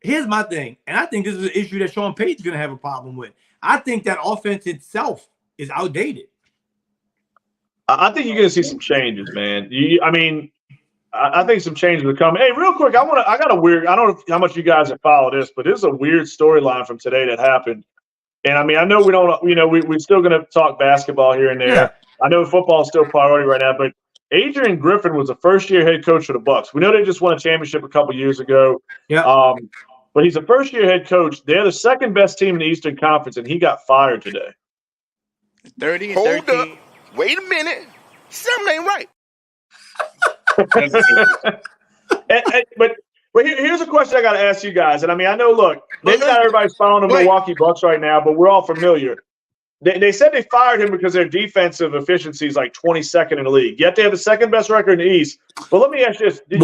here's my thing, and I think this is an issue that Sean Payton's going to have a problem with. I think that offense itself is outdated. I think you're going to see some changes, man. I think some changes will come. Hey, real quick, I got a weird. I don't know how much you guys have followed this, but this is a weird storyline from today that happened. And I know we don't. We're still going to talk basketball here and there. Yeah. I know football is still priority right now, but Adrian Griffin was the first-year head coach for the Bucks. We know they just won a championship a couple years ago. Yeah. But he's a first-year head coach. They're the second best team in the Eastern Conference, and he got fired today. 30 and Hold 13. up. Wait a minute. Something ain't right. But here's a question I got to ask you guys. And I know, look, maybe not everybody's following the Milwaukee Bucks right now, but we're all familiar. They said they fired him because their defensive efficiency is like 22nd in the league. Yet they have the second best record in the East. But let me ask you this: then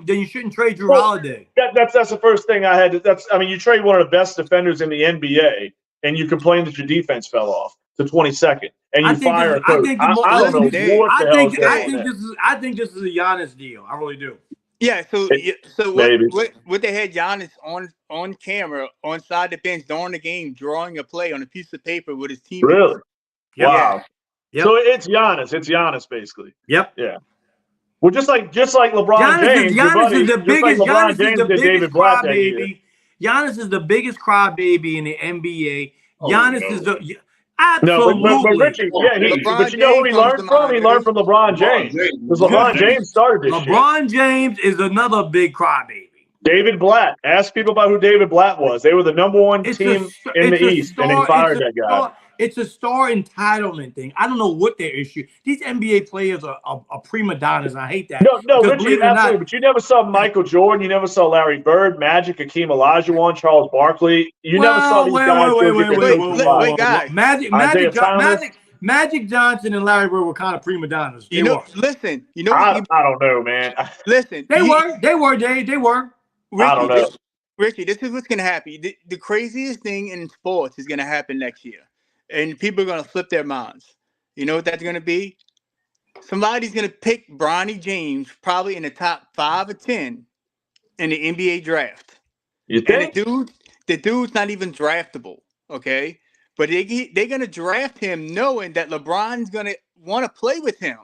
you shouldn't trade Drew Holiday. That's the first thing I had. You trade one of the best defenders in the NBA, and you complain that your defense fell off to 22nd, and you fire a coach. I think this is a Giannis deal. I really do. Yeah, so what they had Giannis on camera on side the bench during the game, drawing a play on a piece of paper with his team. Really? Yep. Wow. Yep. So it's Giannis. It's Giannis basically. Yep. Yeah. Well, just like LeBron James. Giannis is the biggest. Giannis is the biggest crybaby. Giannis is the biggest crybaby in the NBA. Giannis is the. Absolutely. No, but Richie, but you know who he learned from? He learned from LeBron James. Because LeBron James started this LeBron James is another big crybaby. David Blatt. Ask people about who David Blatt was. They were the number one team in the East, and they fired that guy. It's a star entitlement thing. I don't know what their issue. These NBA players are prima donnas, and I hate that. No, Richie, absolutely. But you never saw Michael Jordan. You never saw Larry Bird, Magic, Hakeem Olajuwon, Charles Barkley. You never saw these guys. Wait, guys. Magic Johnson and Larry Bird were kind of prima donnas. I don't know, man. Listen, they were. Richie, I don't know. Richie, this is what's going to happen. The craziest thing in sports is going to happen next year. And people are going to flip their minds. You know what that's going to be? Somebody's going to pick Bronny James probably in the top 5 or 10 in the NBA draft. You think? And the dude's not even draftable, okay? But they're going to draft him knowing that LeBron's going to want to play with him,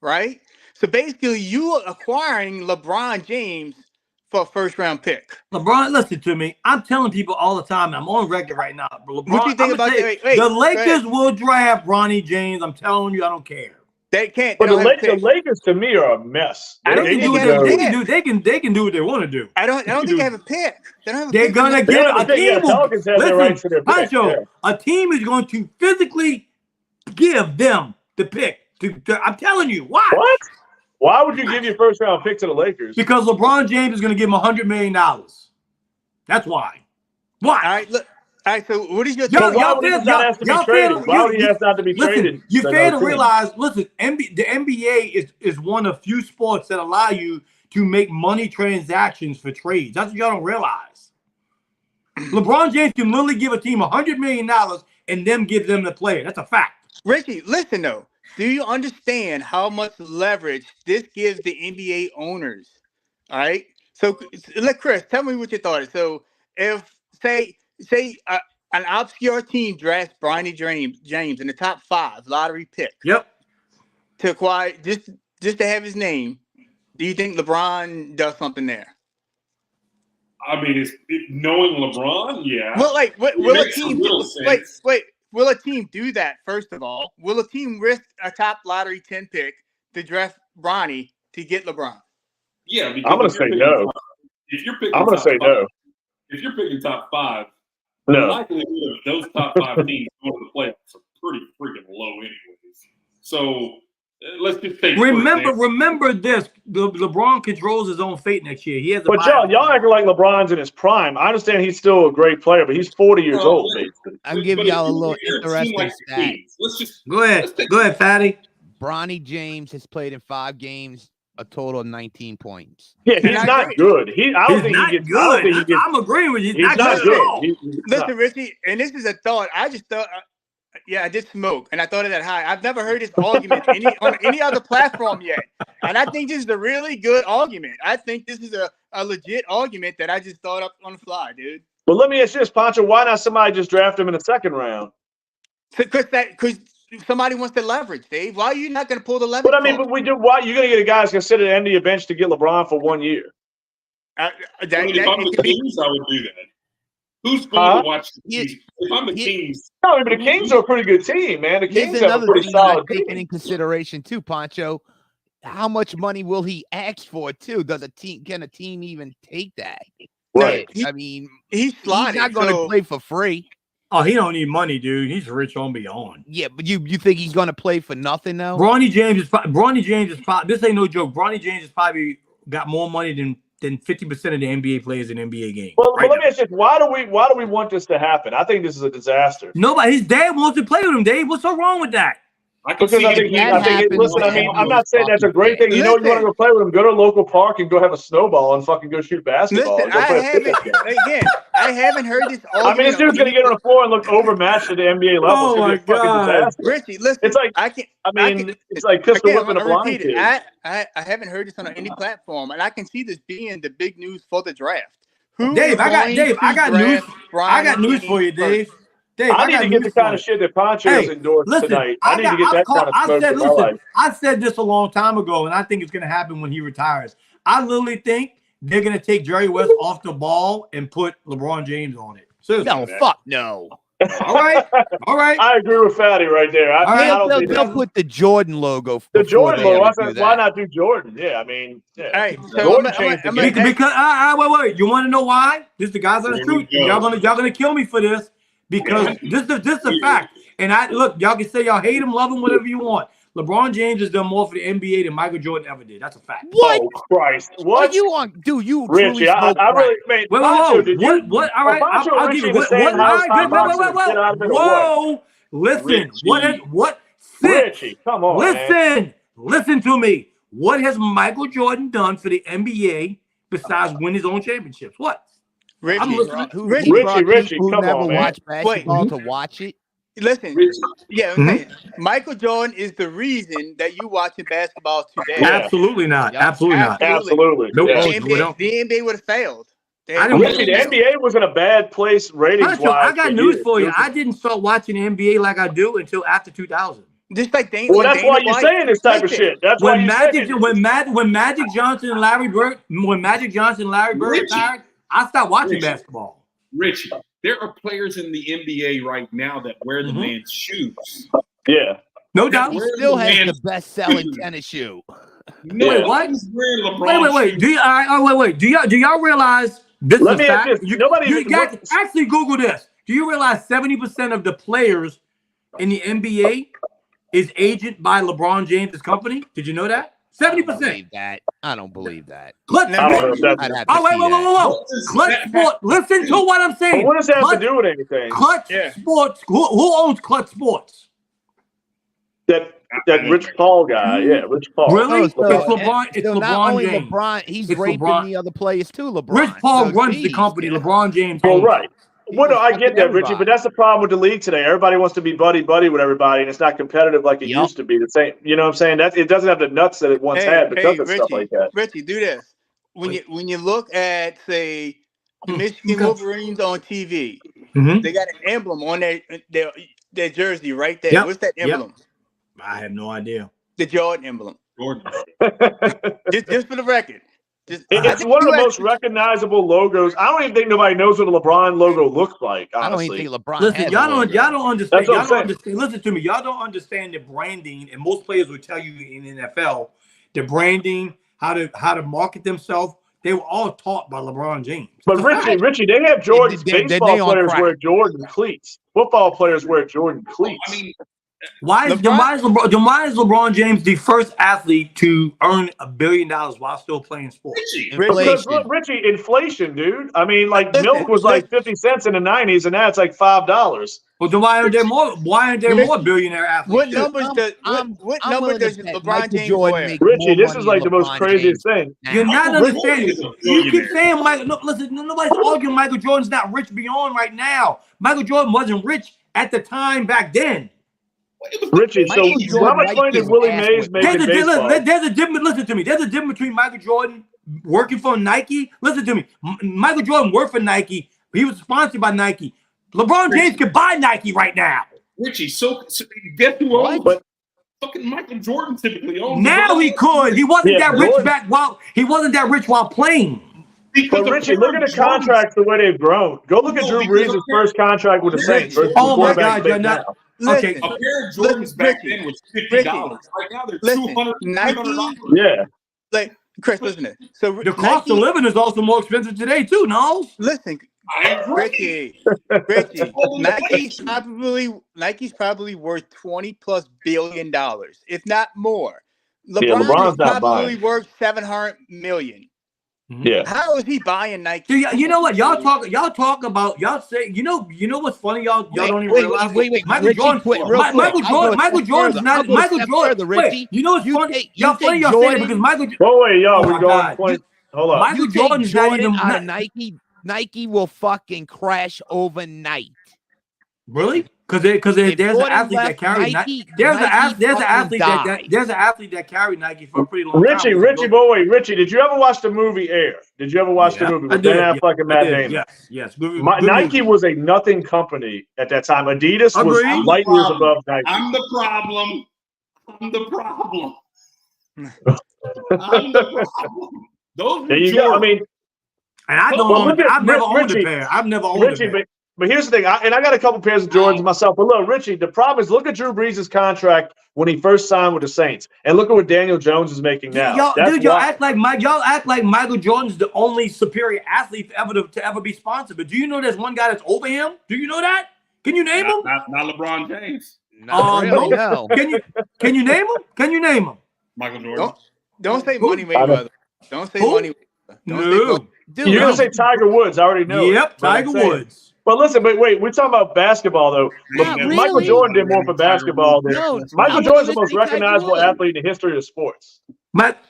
right? So basically, you are acquiring LeBron James for a first-round pick. LeBron, listen to me. I'm telling people all the time. I'm on record right now. LeBron, what do you think about that? The Lakers will draft Bronny James. I'm telling you, I don't care. They can't. But the Lakers, to me, are a mess. They can do what they want to do. I don't think they have a pick. They're gonna get a team. Listen, Pancho, a team is going to physically give them the pick. I'm telling you, why? What? Why would you give your first round pick to the Lakers? Because LeBron James is going to give him $100 million. That's why. Why? All right, look. All right, so what is your why would he not ask to be traded? Why would he ask not to be traded? You fail to realize, listen, the NBA is one of few sports that allow you to make money transactions for trades. That's what y'all don't realize. LeBron James can literally give a team $100 million and then give them the player. That's a fact. Richie, listen, though. Do you understand how much leverage this gives the NBA owners? All right. So, let Chris tell me what your thought is. So, if say an obscure team drafts Bronny James in the top 5 lottery pick. Yep. To acquire just to have his name, do you think LeBron does something there? I mean, knowing LeBron, yeah. Well, like, will a team will a team do that? First of all, will a team risk a top lottery 10 pick to draft Bronny to get LeBron? Yeah, I'm going to say no. If you're picking, I'm going to say no. If you're picking top 5, no. The likelihood of those top 5 teams going to the playoffs are pretty freaking low, anyways. So let's just take. Remember this: LeBron controls his own fate next year. He has. But y'all acting like LeBron's in his prime. I understand he's still a great player, but he's 40 years old. Basically, I'll give y'all a little interesting stat. Go ahead, Fatty. Bronny James has played in 5 games, a total of 19 points. Yeah, he's not good. I don't think he gets good. I'm agreeing with you. He's not good. Listen, Richie, and this is a thought. I just thought. Yeah, I did smoke, and I thought of that high. I've never heard this argument on any other platform yet, and I think this is a really good argument. I think this is a legit argument that I just thought up on the fly, dude. But let me ask you this, Pancho. Why not somebody just draft him in the 2nd round? Because somebody wants to leverage, Dave. Why are you not going to pull the leverage? But I mean, why you're going to get a guy who's going to sit at the end of your bench to get LeBron for 1 year? If I'm the Kings, I would do that. Who's going to watch the Kings? If I'm the Kings. No, but the Kings are a pretty good team, man. The Kings have a pretty solid team. Taking in consideration too, Pancho, how much money will he ask for too? Can a team even take that? Right. I mean, he's not going to play for free. Oh, he don't need money, dude. He's rich on beyond. Yeah, but you think he's going to play for nothing though? Bronny James is probably. This ain't no joke. Bronny James has probably got more money than 50% of the NBA players in NBA games. Well, let me ask you, why do we want this to happen? I think this is a disaster. Nobody. His dad wants to play with him, Dave. What's so wrong with that? Listen, I mean, I'm not saying that's a great thing. You want to go play with him, go to a local park and go have a snowball and fucking go shoot basketball. Listen, I haven't heard this argument. I mean, this dude's going to get on the floor and look overmatched at the NBA level. Oh, my God. Richie, listen. It's like, it's like pistol whipping a blind kid. I haven't heard this on any platform, and I can see this being the big news for the draft. Dave, I got news for you, Dave. Dave, I need to get the kind of shit that Poncho's endorsed tonight. I need to get that kind of smoke in my life. I said this a long time ago, and I think it's going to happen when he retires. I literally think they're going to take Jerry West off the ball and put LeBron James on it. Seriously. No, fuck no. All right. I agree with Fatty right there. They'll put the Jordan logo. The Jordan logo. I said, why not do Jordan? Yeah, I mean, yeah. All right, so because wait. You want to know why? This is the guys on the truth. Y'all gonna kill me for this. Because this is a fact. And y'all can say y'all hate him, love him, whatever you want. LeBron James has done more for the NBA than Michael Jordan ever did. That's a fact. What? Oh, Christ. What? You want? Dude, you Richie, I really mean, wait. What? All right, I'll give you what? Whoa. Listen. What? Richie, come on. Listen to me. What has Michael Jordan done for the NBA besides win his own championships? What? Richie, come never on, watch basketball to watch it. Listen, Michael Jordan is the reason that you watching basketball today. Absolutely not. Absolutely not. Absolutely. Nope. The NBA would have failed. The NBA was in a bad place ratings-wise. I got news for you. I didn't start watching the NBA like I do until after 2000. Just like that's why you're saying this type of shit. That's when Magic Johnson and Larry Bird retired, I stopped watching basketball. Richie, there are players in the NBA right now that wear the man's shoes. Yeah. No doubt. He still has the best-selling tennis shoe. No, wait, what? Wait. Do y'all realize this is a fact? Actually, Google this. Do you realize 70% of the players in the NBA is agent by LeBron James' company? Did you know that? 70%. I don't believe that. Clutch Sports. Whoa. Clutch Sports. Listen to what I'm saying. But what does that have to do with anything? Clutch Sports. Who owns Clutch Sports? That Rich Paul guy. Yeah, Rich Paul. Really? It's LeBron. It's not LeBron only James. LeBron, he's It's raping LeBron. the other players too, LeBron. Rich Paul runs the company. LeBron James owns right. Well, no, I get that, everybody. Richie, but that's the problem with the league today. Everybody wants to be buddy with everybody, and it's not competitive like it used to be. The same, you know what I'm saying? That it doesn't have the nuts that it once had because of stuff like that. Richie, do this. When you look at, say, Michigan Wolverines on TV, they got an emblem on their jersey right there. Yep. What's that emblem? I have no idea. The Jordan emblem. Jordan. just for the record. It's one of the most recognizable logos. I don't even think nobody knows what a LeBron logo looks like. Honestly. I don't even think LeBron. Listen, y'all don't understand. That's what I'm saying. Listen to me. Y'all don't understand the branding, and most players will tell you in the NFL, the branding, how to market themselves. They were all taught by LeBron James. But Richie, they have Jordan's baseball players wear Jordan cleats. Football players wear Jordan cleats. I mean, Why is LeBron James the first athlete to earn $1 billion while still playing sports? Because Richie, inflation, dude. I mean, like milk was like 50 cents in the 90s, and now it's like $5. Well, then why aren't there more billionaire athletes? What number does LeBron James wear? Richie, this is like the most craziest thing. You're not understanding. You keep saying Michael. No, listen, nobody's arguing Michael Jordan's not rich beyond right now. Michael Jordan wasn't rich at the time back then. Richie, so how much money did Willie Mays make in baseball? There's a difference. Listen to me. There's a difference between Michael Jordan working for Nike. Listen to me. Michael Jordan worked for Nike. He was sponsored by Nike. LeBron James could buy Nike right now. Richie, so guess who owns? But fucking Michael Jordan typically owns. Now he could. He wasn't that rich back while he wasn't that rich while playing. But Richie, look at the contracts the way they've grown. Go look at Drew Brees' first contract with the Saints. Oh my God, you're not. Okay. A pair of Jordans back then was $50. Right now they're $200. Nike. Yeah. Like Chris, listen to this. So the cost of living is also more expensive today too. No. Listen, Richie, Nike's probably worth $20+ billion, if not more. LeBron's probably worth $700 million. Yeah. How is he buying Nike? You know what? Y'all talk about say you know what's funny, y'all don't even realize. Wait, Michael Jordan. Wait, you know what's funny? Y'all say it because Michael. Oh wait, y'all, we're going 20. Hold on. Michael Jordan's not even out of Nike. Nike will fucking crash overnight. Really? Because there's an athlete that carried Nike. There's an athlete that carried Nike for a pretty long time. Richie, did you ever watch the movie Air? Did you ever watch the movie with Ben Affleck and Matt Damon? Yes. Nike was a nothing company at that time. Adidas was light years above Nike. I'm the problem. There you go. I mean, and I don't own it. I've never owned a pair. But here's the thing, I got a couple pairs of Jordans myself. But look, Richie, the problem is look at Drew Brees' contract when he first signed with the Saints, and look at what Daniel Jones is making now. Y'all act like Michael Jordan's the only superior athlete to ever be sponsored. But do you know there's one guy that's over him? Do you know that? Can you name him? Not LeBron James. No. Can you name him? Can you name him? Michael Jordan. Don't say Money Mayweather. Don't say Money Mayweather. No. You're gonna say Tiger Woods. I already know. Yep, Tiger Woods. But listen, wait, we're talking about basketball though. Michael Jordan did more for basketball than Michael Jordan's the most recognizable athlete in the history of sports.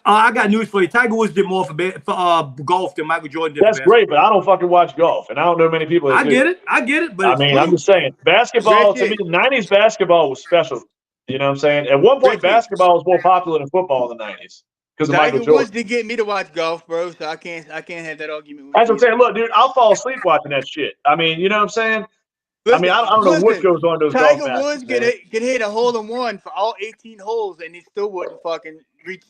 I got news for you. Tiger Woods did more for golf than Michael Jordan did. That's great, but I don't fucking watch golf, and I don't know many people that do. I get it. But I mean, I'm just saying, basketball to me, the '90s basketball was special. You know what I'm saying? At one point, basketball was more popular than football in the '90s. Tiger Woods did get me to watch golf, bro. So I can't have that argument with That's what I'm saying. Look, dude, I'll fall asleep watching that shit. I mean, you know what I'm saying? I don't know what goes on those golf matches. Tiger Woods could hit a hole-in-one for all 18 holes, and he still wouldn't fucking reach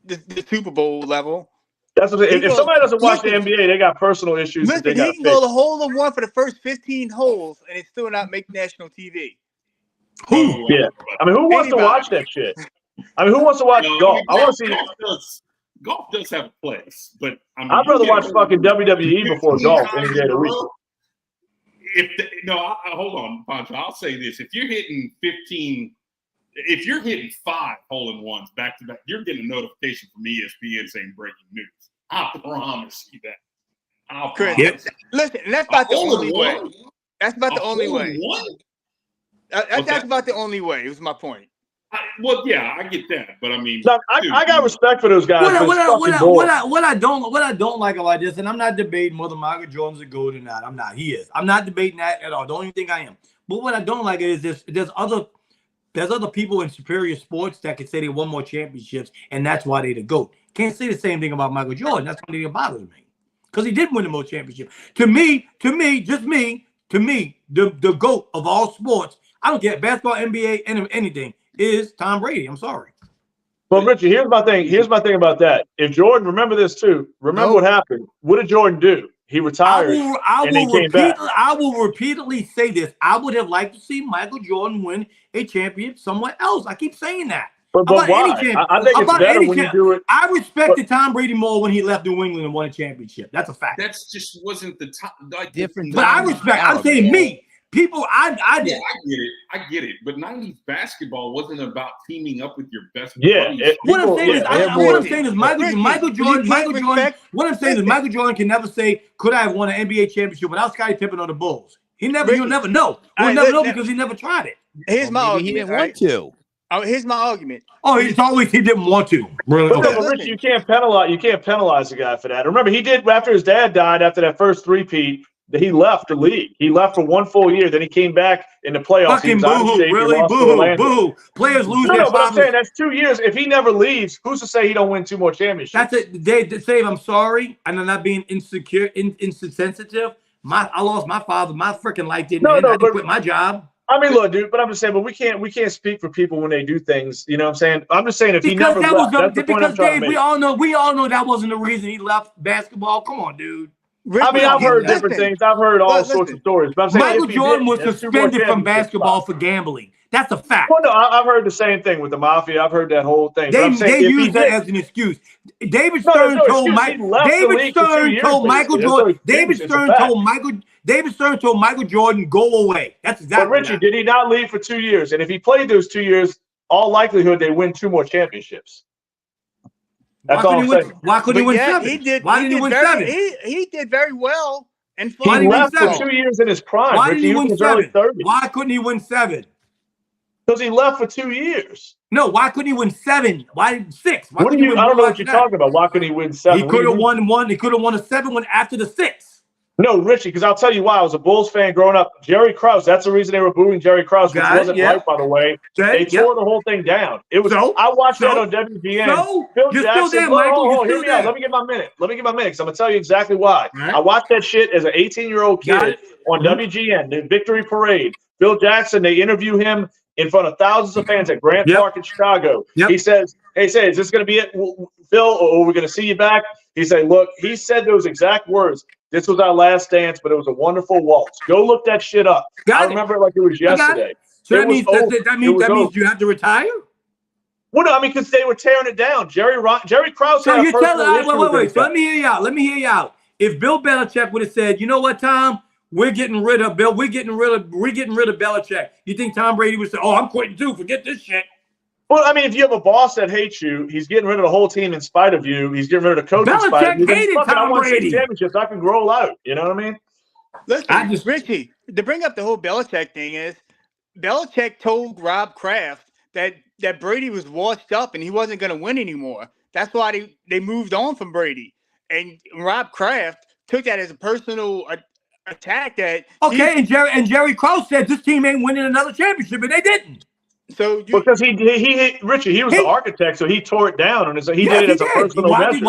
the Super Bowl level. That's what I'm saying. If somebody doesn't watch the NBA, they got personal issues. He can go the hole-in-one for the first 15 holes, and it's still not make national TV. Yeah. I mean, who wants to watch that shit? I mean, who wants to watch golf? I want to see. Golf does have a place, but I mean, I'd rather watch fucking WWE before golf any day of the week. Hold on, Pancho. I'll say this: if you're hitting 15 if you're hitting 5 hole-in-ones back to back, you're getting a notification from ESPN saying breaking news. I promise you that. Listen, that's about the only way. That's about the only way. That's about the only way. It was my point. Well, yeah, I get that, but I mean, I got respect for those guys. What I don't like about this, and I'm not debating whether Michael Jordan's a GOAT or not. I'm not. He is. I'm not debating that at all. Don't even think I am. But what I don't like is there's other people in superior sports that can say they won more championships, and that's why they the GOAT. Can't say the same thing about Michael Jordan. That's what it bothers me, because he did win the most championships. To me, the GOAT of all sports. I don't care basketball, NBA, anything. Is Tom Brady. I'm sorry. But Richie, here's my thing. Here's my thing about that. If Jordan, remember this too. Remember what happened. What did Jordan do? He retired and then came back. I will repeatedly say this. I would have liked to see Michael Jordan win a championship somewhere else. I keep saying that. But why? I think it's better when you do it. I respected Tom Brady more when he left New England and won a championship. That's a fact. That's just wasn't the top. Different. But I respect. I'm saying me. People, I did. I get it. But 90s basketball wasn't about teaming up with your best buddies. What I'm saying is Michael Jordan. What I'm saying is Michael Jordan can never say, "Could I have won an NBA championship without Scottie Pippen or the Bulls?" You'll never know. You'll never know because he never tried it. Here's my argument. He didn't want to. Here's my argument. Oh, he didn't want to. Really? But Rich, you can't penalize the guy for that. Remember, he did after his dad died after that first three-peat. He left the league. He left for 1 full year. Then he came back in the playoffs. Fucking boo-hoo, really? Boo-hoo. Players lose their but I'm saying that's 2 years. If he never leaves, who's to say he don't win 2 more championships? That's it. Dave, I'm sorry. And I'm not being insensitive. I lost my father. My freaking life didn't end. I had to quit my job. I mean, look, dude, but I'm just saying, but we can't speak for people when they do things. You know what I'm saying? I'm just saying if he never left, that's the point I'm trying to make. we all know that wasn't the reason he left basketball. Come on, dude. I mean, I've heard different things. I've heard all sorts of stories. But I'm saying Michael Jordan was suspended from basketball for gambling. That's a fact. Well, no, I've heard the same thing with the mafia. I've heard that whole thing. They used it as an excuse. David Stern told Michael Jordan, go away. That's exactly. But Richie, did he not leave for 2 years? And if he played those 2 years, all likelihood they win 2 more championships. That's all I'm saying. Why couldn't he win 7? Why didn't he win 7? He did very well. And he left for 2 years in his prime. Why didn't he win 7? 30s. Why couldn't he win 7? Because he left for 2 years. No, why couldn't he win 7? Why 6? I don't know what you're talking about. Why couldn't he win 7? He could have won 1. He could have won a 7 one after the 6. No, Richie, because I'll tell you why. I was a Bulls fan growing up. Jerry Krause, that's the reason they were booing Jerry Krause, which wasn't right, by the way. They tore the whole thing down. It was. I watched that on WGN. Phil Jackson. Still there, Michael. Hear me out. Let me get my minute. Because I'm going to tell you exactly why. Right. I watched that shit as an 18-year-old kid on WGN, the Victory Parade. Phil Jackson, they interview him in front of thousands of fans at Grant Park in Chicago. He says, hey, is this going to be it, Phil, or are we going to see you back? He said, look, he said those exact words. This was our last dance, but it was a wonderful waltz. Go look that shit up. I remember it like it was yesterday. So that means you have to retire? Well, no, I mean, because they were tearing it down. Jerry Krause had a personal issue. Wait. So let me hear you out. If Bill Belichick would have said, you know what, Tom? We're getting rid of Belichick. You think Tom Brady would say, "Oh, I'm quitting too. Forget this shit." Well, I mean, if you have a boss that hates you, he's getting rid of the whole team in spite of you. He's getting rid of the coach in spite of you. Belichick hated Tom Brady. Championships, I can roll out. You know what I mean? Listen, Richie, to bring up the whole Belichick thing is, Belichick told Rob Kraft that Brady was washed up and he wasn't going to win anymore. That's why they moved on from Brady. And Rob Kraft took that as a personal attack. And Jerry Krause said this team ain't winning another championship, and they didn't. So because Richie, he was the architect, so he tore it down, and he did it as a personal measure.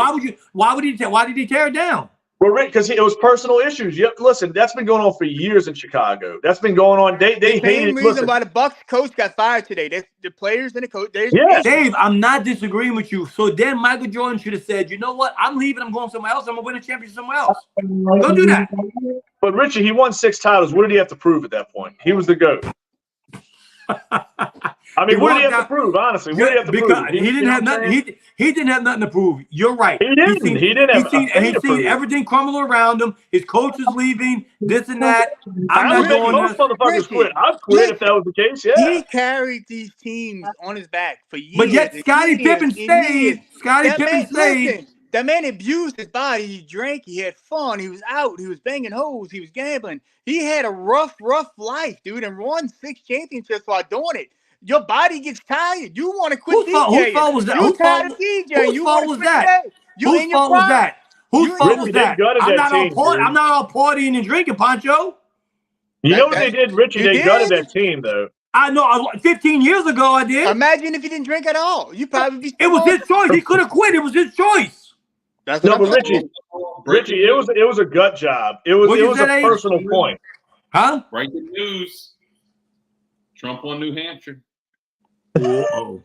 Why did he tear it down? Well, Rick, because it was personal issues. Listen, that's been going on for years in Chicago. That's been going on. They hated. Same reason why the Bucs coach got fired today. The players and the coach. Dave, I'm not disagreeing with you. So then Michael Jordan should have said, you know what? I'm leaving. I'm going somewhere else. I'm gonna win a championship somewhere else. Go do that. But Richie, he won 6 titles. What did he have to prove at that point? He was the GOAT. I mean, what did he have to prove? Honestly, what did he have to prove? He didn't have nothing. He didn't have nothing to prove. You're right. He didn't. He didn't have. He's seen everything crumble around him. His coach is leaving. This and that. I'm not doing most motherfuckers quit. I'd quit if that was the case. Yeah. He carried these teams on his back for years. But yet, Scottie Pippen stayed. Scottie Pippen stayed. That man abused his body. He drank. He had fun. He was out. He was banging hoes. He was gambling. He had a rough life, dude, and won 6 championships while doing it. Your body gets tired. You want to quit DJing. Whose fault was that? Whose fault was that? Whose fault was that? Whose fault was that? I'm not all partying and drinking, Pancho. You know what they did, Richie? They gutted that team, though. I know. 15 years ago, I did. Imagine if he didn't drink at all. You probably be. It was his choice. He could have quit. It was his choice. That's what I'm saying. Richie, it was a gut job. It was a personal point. Huh? Breaking news. Trump won New Hampshire. Oh.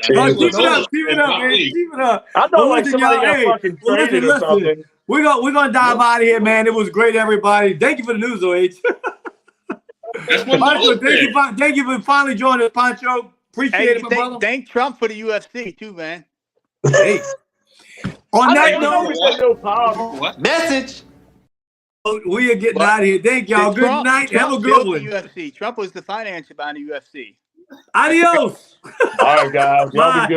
Keep it up, man. Keep it up. I thought like somebody got fucking traded or something. We're gonna dive out of here, man. It was great, everybody. Thank you for the news, H. Pancho, thank you for finally joining us, Pancho. Appreciate it, my brother. Thank Trump for the UFC too, man. Hey. On that note, message. We are getting out of here. Thank y'all. Good night. Have a good one. UFC. Trump was the financier behind the UFC. Adios. All right, guys. Y'all be good.